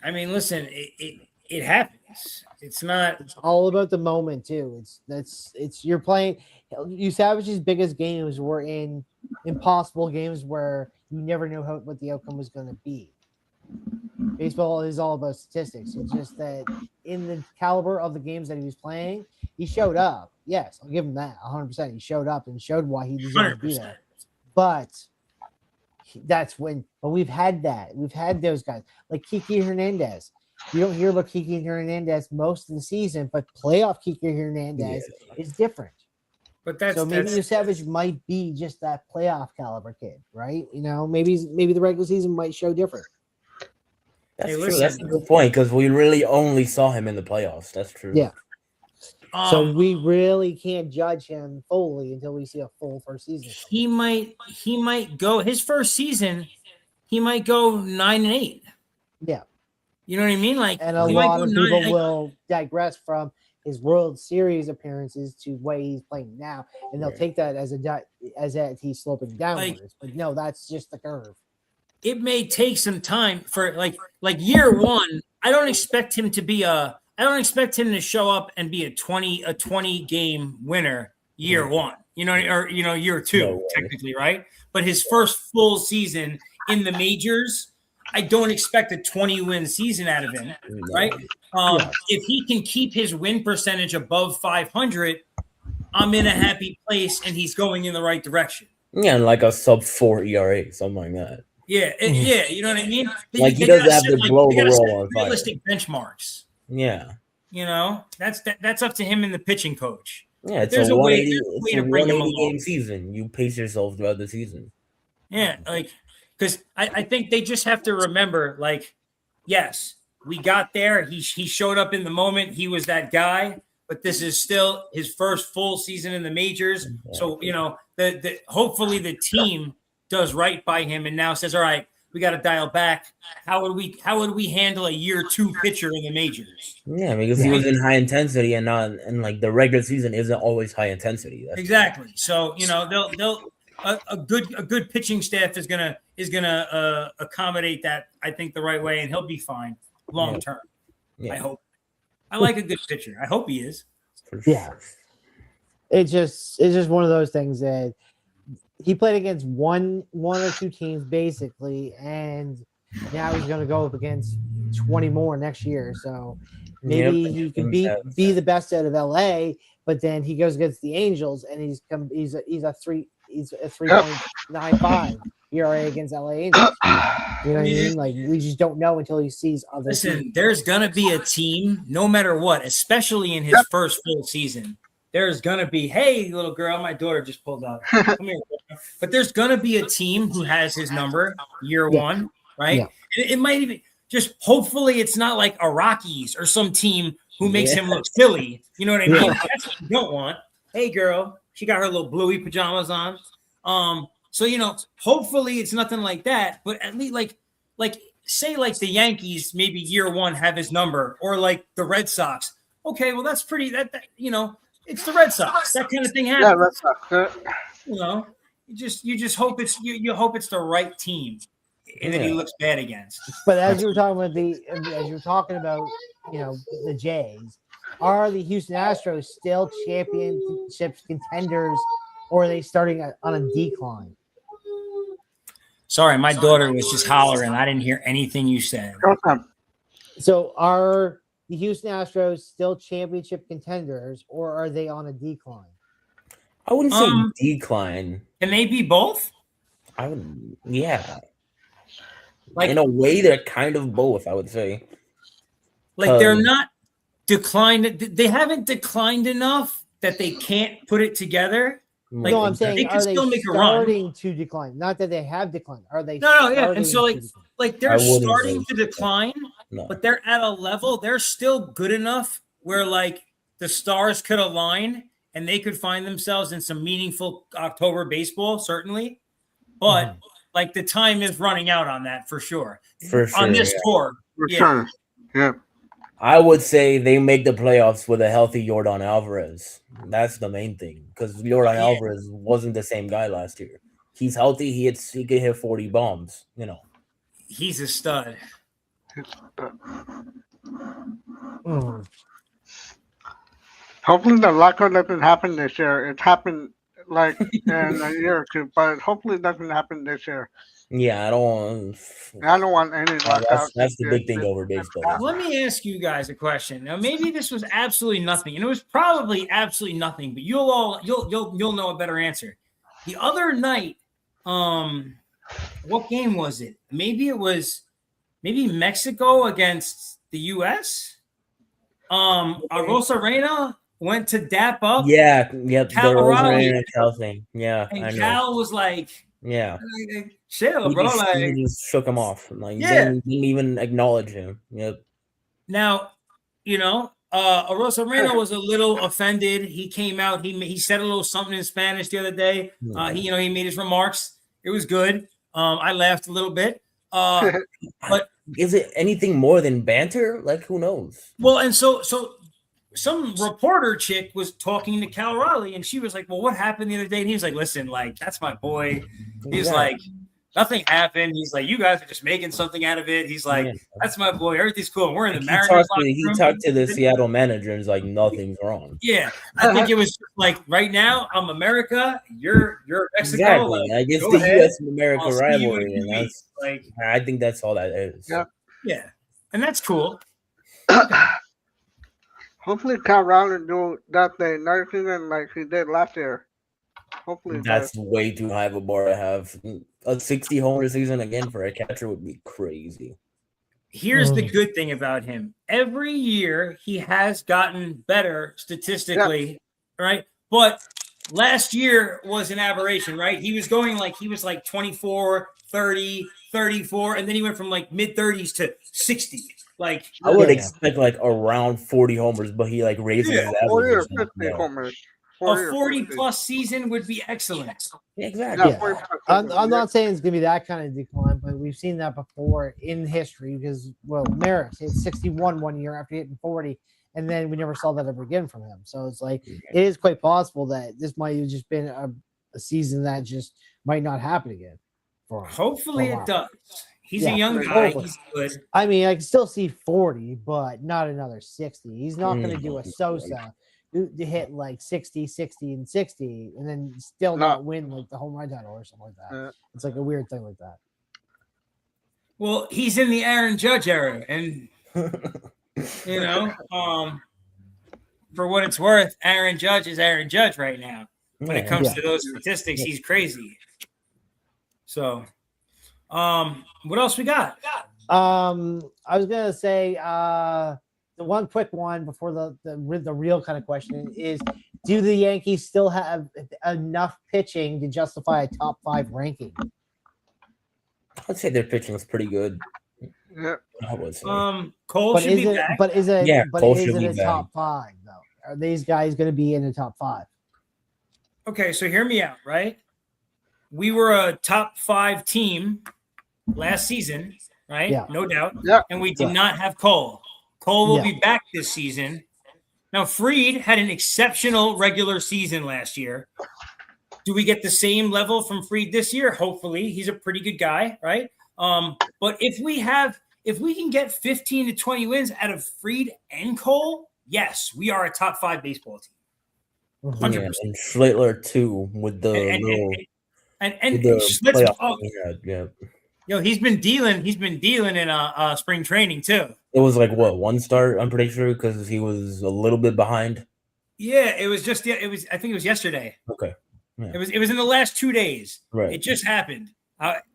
I mean, listen, it happens. It's not. It's all about the moment too. You're playing. Savage's biggest games were in impossible games where you never knew what the outcome was going to be. Baseball is all about statistics. It's just that in the caliber of the games that he was playing, he showed up. Yes, I'll give him that 100%. He showed up and showed why he deserved to be 100%. there. But that's when. But we've had that. We've had those guys like Kiki Hernandez. You don't hear about Kiki Hernandez most of the season, but playoff Kiki Hernandez is different. But that's So maybe that's, Savage might be just that playoff caliber kid, right? Maybe the regular season might show different. that's Hey, true. listen. That's a good point because we really only saw him in the playoffs. That's true. Yeah. So um, we really can't judge him fully until we see a full first season. he might go his first season. He might go 9-8. Yeah, You know what I mean? Like and a he might lot go of 9 people will digress from his World Series appearances to way he's playing now, and they'll Right. take that as that he's sloping downwards. But no, that's just the curve. It may take some time for like year one. I don't expect him to show up and be a 20 game winner year one. Or year two, No way. technically, right? But his first full season in the majors, I don't expect a 20 win season out of him, No. right? If he can keep his win percentage above 500, I'm in a happy place and he's going in the right direction. Yeah, and like a sub 4 ERA, something like that. Yeah, yeah, you know what I mean? Like, he They doesn't gotta have set, to blow they the gotta set world on fire. realistic benchmarks. Yeah. That's up to him and the pitching coach. Yeah, it's There's a a way- 180, there's a way it's a to bring him 180 along. game season. You pace yourself throughout the season. Yeah, because I think they just have to remember, yes, we got there. He showed up in the moment. He was that guy, but this is still his first full season in the majors. So the hopefully the team does right by him and now says, all right, We got to dial back. How would we handle a year 2 pitcher in the majors? Yeah, because he was in high intensity and not, and like the regular season isn't always high intensity. That's Exactly. So they'll a good pitching staff is gonna accommodate that, I think, the right way, and he'll be fine long term. Yeah. I hope. I like a good pitcher. I hope he is. for Yeah. sure. It's just one of those things that he played against one or two teams basically, and now he's going to go up against 20 more next year. So maybe Yep. he could be the best out of LA, but then he goes against the Angels and he's a 3.95 ERA against LA Angels. You know what I mean? Like, we just don't know until he sees other Listen, teams. there's gonna be a team, no matter what, especially in his first full season. There's gonna be, hey, little girl, my daughter just pulled up. Come here. But there's gonna be a team who has his number year one, right? Yeah. It might even just hopefully it's not like a Rockies or some team who makes him look silly. You know what I mean? Yeah. That's what you don't want. Hey, girl, she got her little bluey pajamas on. So hopefully it's nothing like that. But at least like say like the Yankees maybe year one have his number, or like the Red Sox. Okay, well that's pretty. That it's the Red Sox. That kind of thing happens. Yeah, that's not good. You just hope it's you hope it's the right team, and then he looks bad against. But as you were talking about the Jays, are the Houston Astros still championship contenders, or are they starting on a decline? Sorry, my daughter was just hollering. I didn't hear anything you said. Okay. So are the Houston Astros still championship contenders, or are they on a decline? I wouldn't say decline. Can they be both? I would, yeah. Like In a way, they're kind of both. I would say. they're not declined. They haven't declined enough that they can't put it together. Like, No, I'm saying, they can are they still make a run. starting to decline? Not that they have declined. Are they? No, yeah. starting And so to decline? they're I wouldn't starting say to that. decline, no. but they're at a level. They're still good enough where like the stars could align and they could find themselves in some meaningful October baseball, certainly. But like the time is running out on that for sure. For sure, On this tour, For yeah. sure. Yeah. I would say they make the playoffs with a healthy Yordan Alvarez. That's the main thing, because Yordan Alvarez wasn't the same guy last year. He's healthy. He can hit 40 bombs. He's a stud. Hopefully the lockout doesn't happen this year. It's happened like in a year or two, but hopefully it doesn't happen this year. Yeah, I don't. I don't want any lockout. That's the big thing over baseball. Let me ask you guys a question. Now, maybe this was absolutely nothing, and it was probably absolutely nothing, but you'll know a better answer. The other night, what game was it? Maybe Mexico against the U.S. Rosarena went to dap up. Yeah, yep. Cal The Raleigh. Rosarena and Cal thing. Yeah, I And know. Cal was like, Yeah, chill, he bro. just, Like, he just shook him off. Like, Yeah. didn't even acknowledge him. Yep. now, Rosarena was a little offended. He came out. He said a little something in Spanish the other day. He made his remarks. It was good. I laughed a little bit. But Is it anything more than banter? Like, who knows? well, and so some reporter chick was talking to Cal Raleigh, and she was like, "Well, what happened the other day?" And he was like, "Listen, like that's my boy." He's Yeah. like, "Nothing happened." He's like, "You guys are just making something out of it." He's like, Yeah. "That's my boy. Everything's cool. We're in the He Mariners talked, locker he room." talked to the Seattle manager and was like, nothing's wrong. Yeah, I think it was like right now I'm America, you're Mexico. Exactly. Like, Like, it's go the ahead. U.S. and America I'll see you in rivalry, a and few weeks. Like, I think that's all that is. Yeah. yeah, and that's cool. Hopefully Cal Raleigh do that thing next season like he did last year. Hopefully he That's does. way too high of a bar to have. A 60 homer season again for a catcher would be crazy. Here's the good thing about him. Every year he has gotten better statistically, right? But last year was an aberration, right? He was like 24, 30, 34, and then he went from like mid 30s to 60. Like I would Yeah. expect like around 40 homers, but he like raises Yeah, his 40 or average. 50 homers. a 40 plus season would be excellent. Exactly. Yeah. Yeah. 40 plus I'm homers. not saying it's gonna be that kind of decline, but but we've seen that before in history because, well, Maris hit 61 one year after hitting 40, and then we never saw that ever again from him. So it's like, it is quite possible that this might have just been a season that just might not happen again for him. Hopefully for a while. it does. He's Yeah, a young guy. hopefully. He's good. I mean, I can still see 40, but not another 60. He's not going to do a Sosa to hit like 60, 60, and 60, and then still not win like the home run title or something like that. It's like a weird thing like that. Well, he's in the Aaron Judge era, and you know, for what it's worth, Aaron Judge is Aaron Judge right now. When it comes to those statistics, he's crazy. So, what else we got? I was gonna say the one quick one before the real kind of question is: do the Yankees still have enough pitching to justify a top 5 ranking? I'd say their pitching is pretty good. Yeah. I would say. Cole But should be back. but is it? Yeah, but Cole is should it be a back. top 5 though? Are these guys going to be in the top 5? Okay, so hear me out, right? We were a top 5 team last season, right? Yeah. No doubt. Yeah. And we did not have Cole. Cole will Yeah. be back this season. Now, Fried had an exceptional regular season last year. Do we get the same level from Fried this year? Hopefully. He's a pretty good guy, right? But if we can get 15 to 20 wins out of Fried and Cole, yes, we are a top 5 baseball team. 100%. Yeah, and Schlittler too with the little And with the Schlitz, playoff oh, he had, yeah. yo, he's been dealing in spring training too. It was like what, one start? I'm pretty sure because he was a little bit behind. Yeah, it was just I think it was yesterday. Okay, It was in the last 2 days. right. It just happened.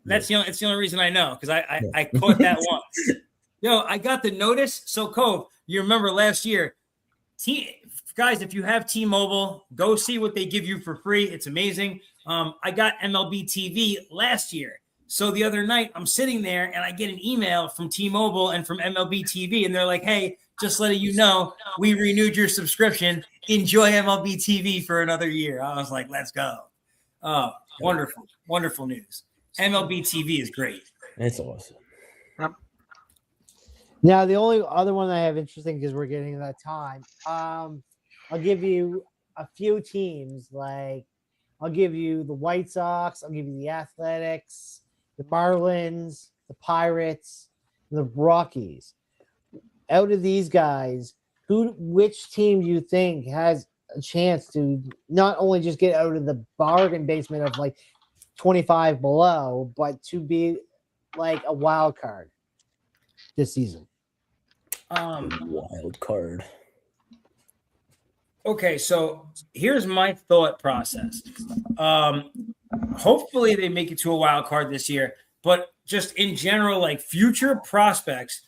It's the only reason I know because I caught that once. Yo, I got the notice. So Cove, you remember last year, guys, if you have T-Mobile, go see what they give you for free. It's amazing. I got MLB TV last year. So the other night I'm sitting there and I get an email from T-Mobile and from MLB TV, and they're like, hey, just letting you know, we renewed your subscription. Enjoy MLB TV for another year. I was like, let's go. Oh, wonderful, wonderful news. MLB TV is great. It's awesome. Now, the only other one I have interesting because we're getting to that time. I'll give you a few teams. Like, I'll give you the White Sox. I'll give you the Athletics, the Marlins, the Pirates, the Rockies. Out of these guys, which team do you think has a chance to not only just get out of the bargain basement of like 25 below, but to be like a wild card this season? Wild card. Okay, so here's my thought process. Hopefully they make it to a wild card this year, but just in general, like future prospects,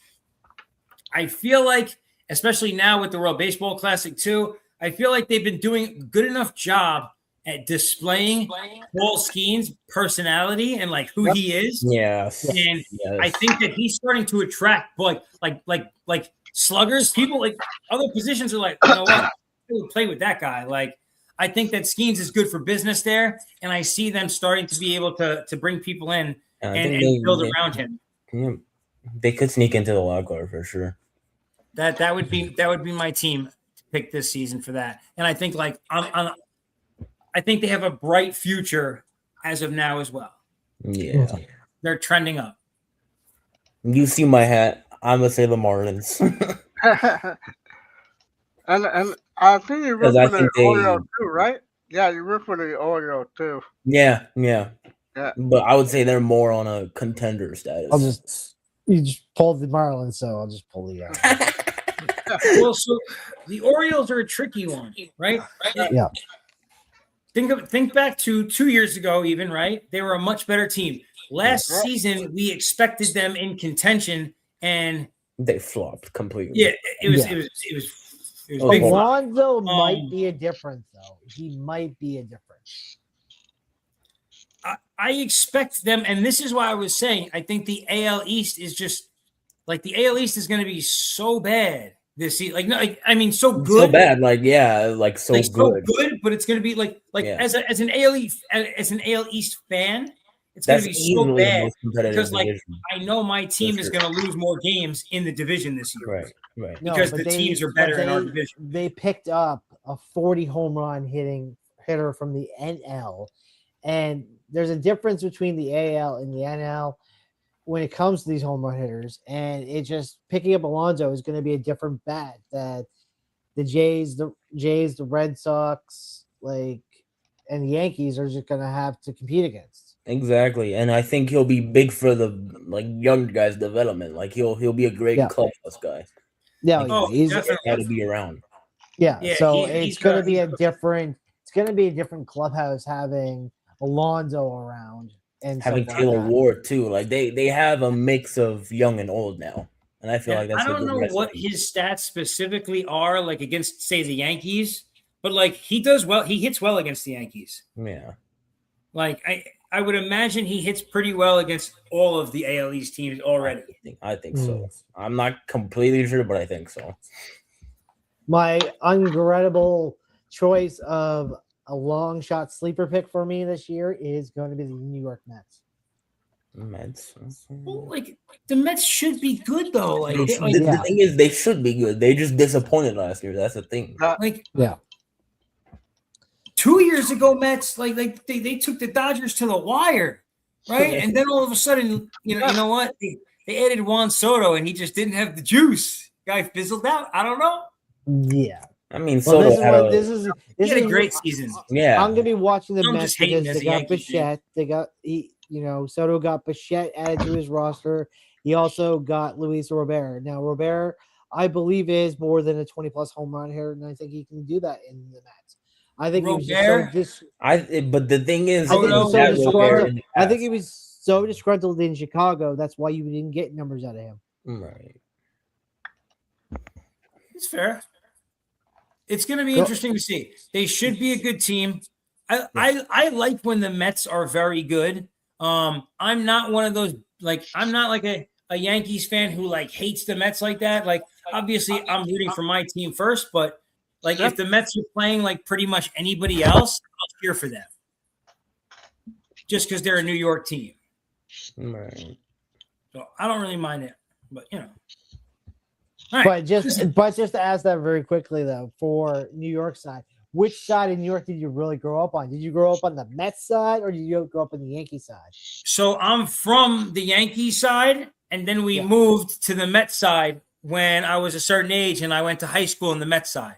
I feel like, especially now with the World Baseball Classic too, I feel like they've been doing a good enough job at displaying Paul Skeens' personality and like who he is. Yes. And Yes. I think that he's starting to attract like sluggers. People like other positions are like, you know what? I would play with that guy. Like, I think that Skeens is good for business there, and I see them starting to be able to bring people in I and think build around him. Yeah, they could sneak into the wild card for sure. That would be my team to pick this season for that. And I think like I think they have a bright future as of now as well. Yeah. They're trending up. You see my hat. I'm gonna say the Marlins. and I think you root 'Cause I for the think they- Orioles too, right? Yeah, you root for the Orioles too. Yeah. Yeah. But I would say they're more on a contender status. You just pulled the Marlins, so I'll just pull the Well, so the Orioles are a tricky one, right? Yeah. Think back to 2 years ago, even, right? They were a much better team. Last season, we expected them in contention, and They flopped completely. yeah, it was big. flop. Alonso might be a difference, though. He might be a difference. I expect them, and this is why I was saying I think the AL East is just like the AL East is going to be so bad this season. Like, no, I mean, so good, So bad. Like, yeah, like so like, good. so good, but it's going to be like Yeah. as an AL East fan, it's going That's to be so easily the bad most competitive because, like, division. I know my team is sure. going to lose more games in the division this year. Right, right. Because but the teams are better in our division. They picked up a 40 home run hitter from the NL, and there's a difference between the AL and the NL when it comes to these home run hitters. And it just picking up Alonso is going to be a different bat that the Jays, the Red Sox, and the Yankees are just going to have to compete against. Exactly, and I think he'll be big for the young guys' development. Like he'll be a great clubhouse guy. Yeah, like, he's got to be around. Yeah, Yeah, so he's it's going to be a different. It's going to be a different clubhouse having Alonso around and having stuff Taylor like that. Ward too. Like they have a mix of young and old now, and I feel like that's. I don't know what his stats specifically are like against, say, the Yankees, but like he does well. He hits well against the Yankees. Yeah. Like I would imagine he hits pretty well against all of the AL East teams already. I think so. I'm not completely sure, but I think so. My unregrettable choice of a long shot sleeper pick for me this year is going to be the New York Mets. Mets. Well, like the Mets should be good though. Like, the thing is, they should be good. They just disappointed last year. That's the thing. Yeah. 2 years ago, Mets they took the Dodgers to the wire, right? And then all of a sudden, you know what? They added Juan Soto, and he just didn't have the juice. Guy fizzled out. I don't know. Yeah. I mean, Soto this is a great season. Yeah. I'm gonna be watching the I'm Mets just hating because as they a got Yankee Bichette. They got Soto got Bichette added to his roster. He also got Luis Robert. Now Robert, I believe, is more than a 20+ home run hitter, and I think he can do that in the Mets. I think Robert, he was just so but the thing is, I think he was so disgruntled. I think he was was so disgruntled in Chicago. That's why you didn't get numbers out of him. Right. It's fair. It's going to be interesting to see. They should be a good team. I like when the Mets are very good. I'm not one of those, I'm not like a Yankees fan who hates the Mets like that. Like, obviously I'm rooting for my team first, but if the Mets are playing like pretty much anybody else, I'll cheer for them. Just because they're a New York team. Right. So I don't really mind it, but All right. But just to ask that very quickly though, for New York side, which side of New York did you really grow up on? Did you grow up on the Mets side or did you grow up on the Yankee side? So I'm from the Yankee side, and then we moved to the Mets side when I was a certain age, and I went to high school in the Mets side.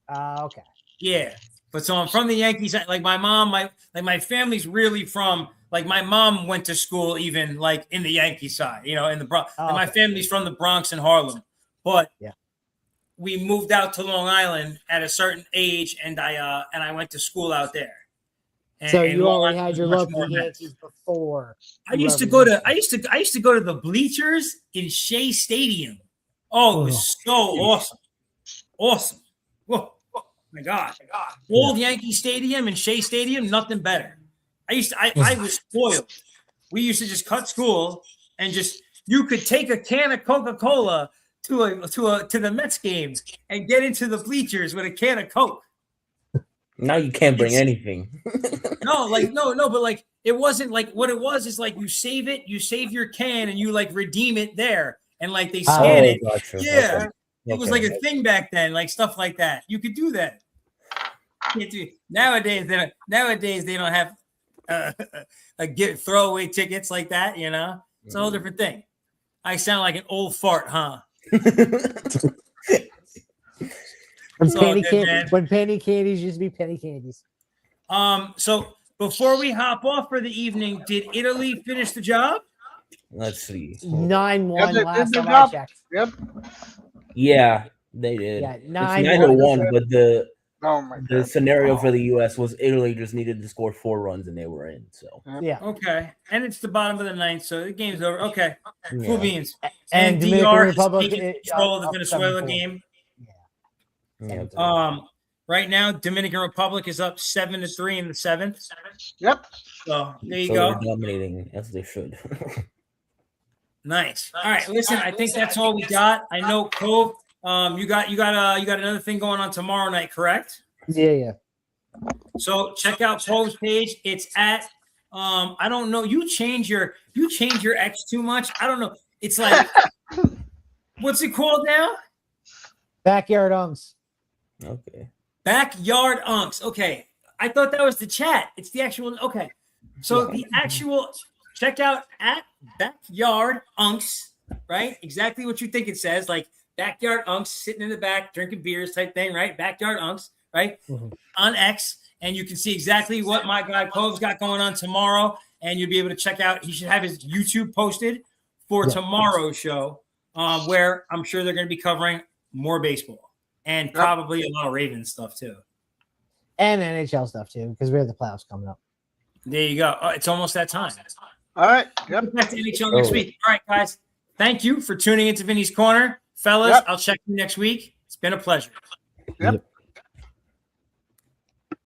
Okay. Yeah. But so I'm from the Yankee side. Like my mom, my family's really from, my mom went to school even in the Yankee side, in the Bronx. And my family's from the Bronx and Harlem. But we moved out to Long Island at a certain age, and I went to school out there. And, so you already had your love for the Yankees before. I used to go to the bleachers in Shea Stadium. Oh, it was so awesome. Awesome. Whoa. Oh my God. Old Yankee Stadium and Shea Stadium, nothing better. I was spoiled. We used to just cut school and you could take a can of Coca-Cola to the Mets games and get into the bleachers with a can of Coke. Now you can't bring anything. No, but it wasn't what it was is you save it, you save your can and you redeem it there and they scan it. Gotcha. Yeah. Okay. It was a thing back then, stuff like that. You could do that. Nowadays they don't have get throwaway tickets like that, It's a whole different thing. I sound like an old fart, huh? When penny candies used to be penny candies. So before we hop off for the evening, did Italy finish the job? Let's see. 9-1 last time I checked. Yep. Yeah, they did. Yeah, 9-1, but the scenario God. for the U.S. was Italy just needed to score 4 runs and they were in. So yeah. Okay, and it's the bottom of the 9th, so the game's over. Okay, cool beans. And DR Republic taking control of the Venezuela game. Yeah. Right now, Dominican Republic is up 7-3 in the 7th. Yep. So there you go. They're dominating as they should. Nice. All right, listen. I think that's all we got. I know, Cove. You got another thing going on tomorrow night, correct? Yeah. So check out Cove's page. It's at I don't know. You change your X too much. I don't know. It's like, what's it called now? Backyard Unks. Okay. Backyard Unks. Okay. I thought that was the chat. It's the actual. Okay. So the actual, check out at Backyard Unks, right? Exactly what you think it says. Like Backyard Unks sitting in the back, drinking beers type thing, right? Backyard Unks, right? Mhm. On X. And you can see exactly what my guy Cove's got going on tomorrow. And you'll be able to check out. He should have his YouTube posted for tomorrow's show, where I'm sure they're going to be covering more baseball and probably a lot of Ravens stuff too. And NHL stuff too, because we have the playoffs coming up. There you go. It's almost that time. All right. Yep. Back to NHL next week. All right, guys. Thank you for tuning into Vinny's Corner. Fellas, I'll check you next week. It's been a pleasure. Yep.